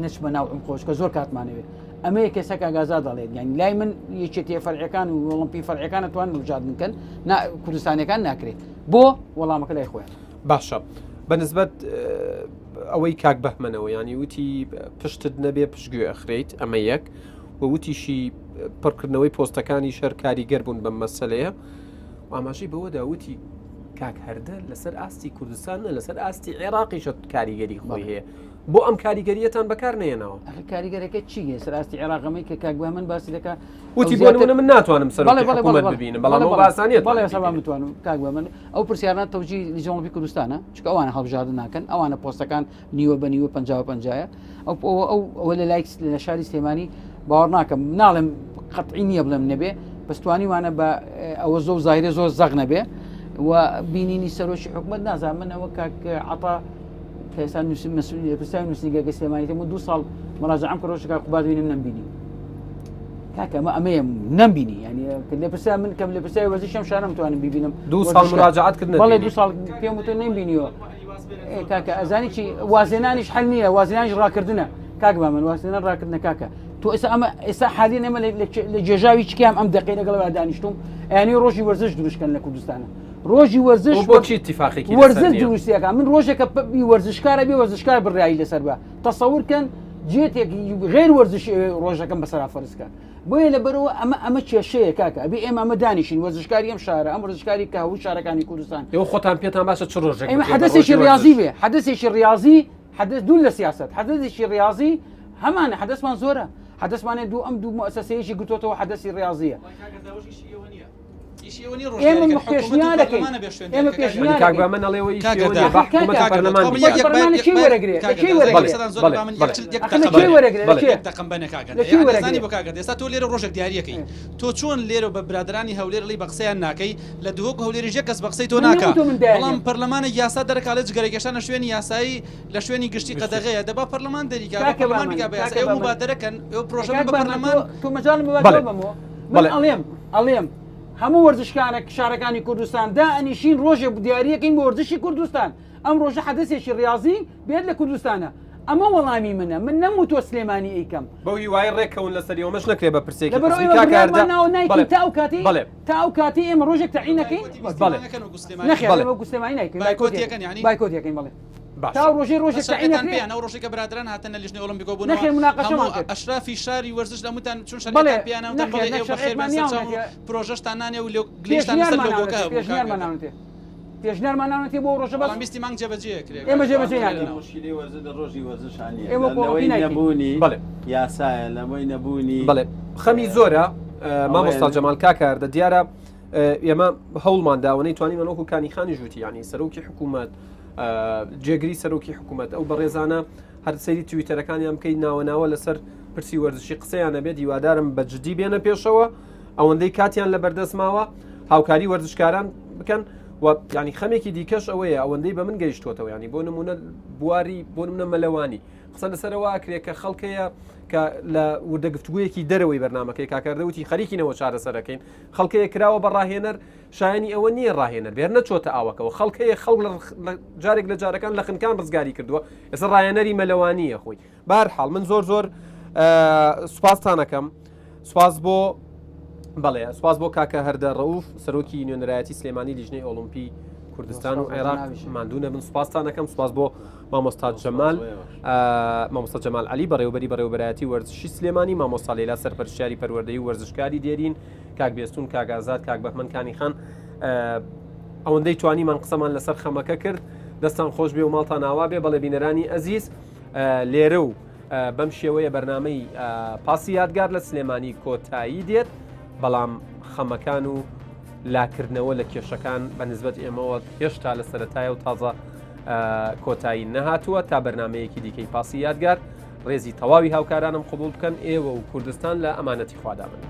نچمە ناو ئەم خۆشکە زۆر کاتمانەوێت ئەمەیە کەسەکە ئاگازا دەڵێت یعنی لای من یەکێتی فەرعیەکان و ئۆلۆمپی فەرعیەکان توان هەڵبژارد بکەن کوردستانیەکان ناکرێت بۆ وەڵامەکە لای خۆیان باشە بەنسبەت ئەوەی کاک بەهمەنەوە ینی وتی پشتت نەبێ پشتگوێ ئەخرێیت ئەمە یەک و وتیشی پڕکردنەوەی پۆستەکانی شەر کاریگەر بوون بەم مەسەلەیە و ئاماژەی بەوەدا وتی کاک هەردە لەسەر ئاستی کوردستانە لەسەر ئاستی عێراقیش کاریگەری خۆی هەیە بۆ ئەم کاریگەریەتان بەکار نێنەوە کاریگەرەکە چیە سەر ئاستی عێراقەمەی کە کاک بەهمەن باسی دەکات وتی بۆ نمونە من ناتوانم سەر حکوومەت ببینم بەڵام ئەو باسانیت بەڵێ سەبا متوانم کاک بەهمەن ئەو پرسیارانە تەوجی لیژنەی ئۆلۆمپی کوردستانە چکە ئەوانە هەڵبژاردن ناکەن ئەوانە پۆستەکان نیوە بە نیوە 50 ئەو لە لایک لە شاری سلێمانی باوەڕ ناکەم ناڵێم قەتعی نییە بڵێم نەبێ پستوانیوانە بە ئەوە زۆر زاهرە زۆر زەغ نەبێ و بینینی سەرۆکی حکوومەت نازانم من ئەوە کاک عەتا کەسان پرسیاری نووسینگەکە سلێمانیەتی 2 ساڵ مراجعەم کە ڕۆژێکا قوبات بینیم نەمبینی کاکە ئەمەیە نەمبینی ینی لێ پرسیار من کەم لێ پرسیاری وەرزشم شارە نەمتوانم ببینم 2 ساڵ مراجعات کردن بەڵێ 2 ساڵ پێم وتە نەمبینیوە کاکە ئەزانی چی وازێنانیش حەل نییە وازێنانیش ڕاکردنە کاک با من وازێنە ڕاکردنە کاکە تۆ ئێستا حالیان ئەمە لە جێژاوی چکیام ئەم دقی لەگەڵەوە دانیشتوم ئەیانی ڕۆژی وەرزش دروستکەن لە کوردستانە ڕۆژی وەرزش بۆچی اتفاقێکی وەرزش دروستیەکە من ڕۆژێکە وەرزشکارە بێ وەرزشکار بڕایی لەسەر بە تەسەورکەن جێتێکی غێر وەرزش ڕۆژەکەم بەسەرا فەرزکە بۆیە لەبەرەوە ئەمە کێشەیە کاکە ئەبێ ئەمە دانیشین وەرزشکاری ئەم شارە ئەم وەرزشکاری کە هەموو شارەکانی کوردستان ئێوە خۆتان پێتان باشە چ ڕۆژێک ئێمە حەدەسێکی ریاضی بێ حەدەسێکی ریاضی حەدەس دوو لە سیاست حەدەسێکی ریاضی هەمانە حەدەسمان زۆرە حەدەسمانێ دوو مؤسسەیەکی گرتوتەوە حەدەسی ریاضیە ئێمە پێشنیارەکەین ئێمە ئێستا تۆ لێرە ڕۆژێک دیارەکەی تۆ چۆن لێرە بە برادرانی هەولێر لەی بەقسەیان ناکەی لە دووەک هەولێریژە کەس بەقسەی تۆ ناکە بەڵام پەرلەمانە یاسا دەرەکالێت جگەرەکەشانە شوێنی یاسایی لە شوێنی گشتی قەدەغەیە دەبا پەرلەمان دەریکا پەرلەمان بگا بە یاسا ئێوە مبادرەکەن ئێوە پرۆژە بە پەرلەمان تۆ مەجاڵم بەمەوە من ئەڵێم هەموو وەرزشکانە شارەکانی کوردستان دائنیشین ڕۆژێ دیارەکەین بە وەرزشی کوردستان ئەم ڕۆژە حەدەسێکی ریاضی بێت لە کوردستانە ئەمە وەڵامی منە من نەموتۆ سلێمانی ئەیکەم بەو هیوای ڕێکەون لەسەری ئەومەش نەکرێ بە پرسێکی تا ئەو کاتی ئێمە ڕۆژێک تەعینەکەین نەخێ گوستێمانی نایکەین بایکۆتیەکەین بەڵێ تا ڕۆژەی ڕۆژێک شەکەتان پێیان ئەو ڕۆژێک کە برادران هاتنە لیژنەی ئۆلمپیکۆ بوون نەخێر مناقەشەمان کرد ئەشرافی شاری وەرزش لەموتان چون بەڵێ، شەکەتان پیانە نەخێر، نەخێر، پرۆژەشتان نانێ و گلیشتان لەسەر لۆگۆکە پێشنیارمان ناونێتی بۆ ڕۆژە بەڵام بیستی مانگ جێبەجێ کرێ ئێمە جێبەجێ ناکەین. مشکلی وەرزش لە ڕۆژی وەرزشانیە ئێمە کۆپی ناکەین. نەبوونی بەڵێ یاسایە لەمەی نەبوونی بەڵێ خەمی زۆرە مامۆستا جەمال کاکاردە دیارە ئێمە هەوڵمان داوانەی توانیمە وەکو کانیخانی ژووتی ینی سەرۆکی حکوومەت جێگری سەرۆکی حکوومەت ئەو بەڕێزانە هەر سەیری تویتەرەکانیان بکەیت ناوەناوە لەسەر پرسی وەرزشی قسەیانە بێت هیوادارم بە جددی بێنە پێشەوە ئەوەندەی کاتیان لە بەردەست ماوە هاوکاری وەرزشکاران بکەن و ینی خەمێکی دیکەش ئەوەیە ئەوەندەی بە من گەیشتوتەوە ینی بۆ نمونە بواری بۆ نمونە مەلەوانی قسە لەسەرەوە ئاکرێت کە خەڵکەیە کە لە وردە گفتگوویەکی دەرەوەی بەرنمەکەی کاکاردەوتی خەریکینەوە چارەسەرەکەین خەڵکەیە کراوە بە ڕاهێنەر شایانی ئەوە نییە ڕاهێنەر بێر نەچۆتە ئاوەکەەوە خەڵکەیە خەڵ جارێک لە جارەکان لە خنکان ڕزگاری کردووە ئێستا ڕاهێنەری مەلەوانیە خۆی بەهەرحاڵ من زۆر سوپاستانەکەم سوپاس بۆ بەڵێ سوپاس بۆ کاکە هەردە ڕەوف سەرۆکی نوێنەرایەتی سلێمانی لیژنەی ئۆلمپی کوردستان و عێراق ماندوونە من سوپاسستانەکەم سوپاس بۆ مامۆستا جەمال علی بەڕێوبەری بەڕێوبەرایەتی وەرزشی سلێمانی مامۆستا لەیلا سەرپەرشتیاری پەروەردەی وەرزشکاری دێرین کاک بێستون کاگازات کاک بەهمەن خان ئەوەندەی توانیمان قسەمان لەسەر خەمەکە کرد دەستان خۆش بێ و ماڵتان ئاوا بێ بەڵێ بینەرانی ئەزیز لێرە و بەم شێوەیە بەرنامەی پاسی یادگار لە سلێمانی کۆتایی دێت بەڵام خەمەکان و لاکردنەوە لە کێشەکان بە نسبەت ئێمەوە هێشتا لە سەرەتایە و تازە کۆتایی نەهاتووە تا بەرنمەیەکی دیکەی پاسی یادگار ڕێزی تەواوی هاوکارانم قبول بکەن ئێوە و کوردستان لە ئەمانەتی خوادامن.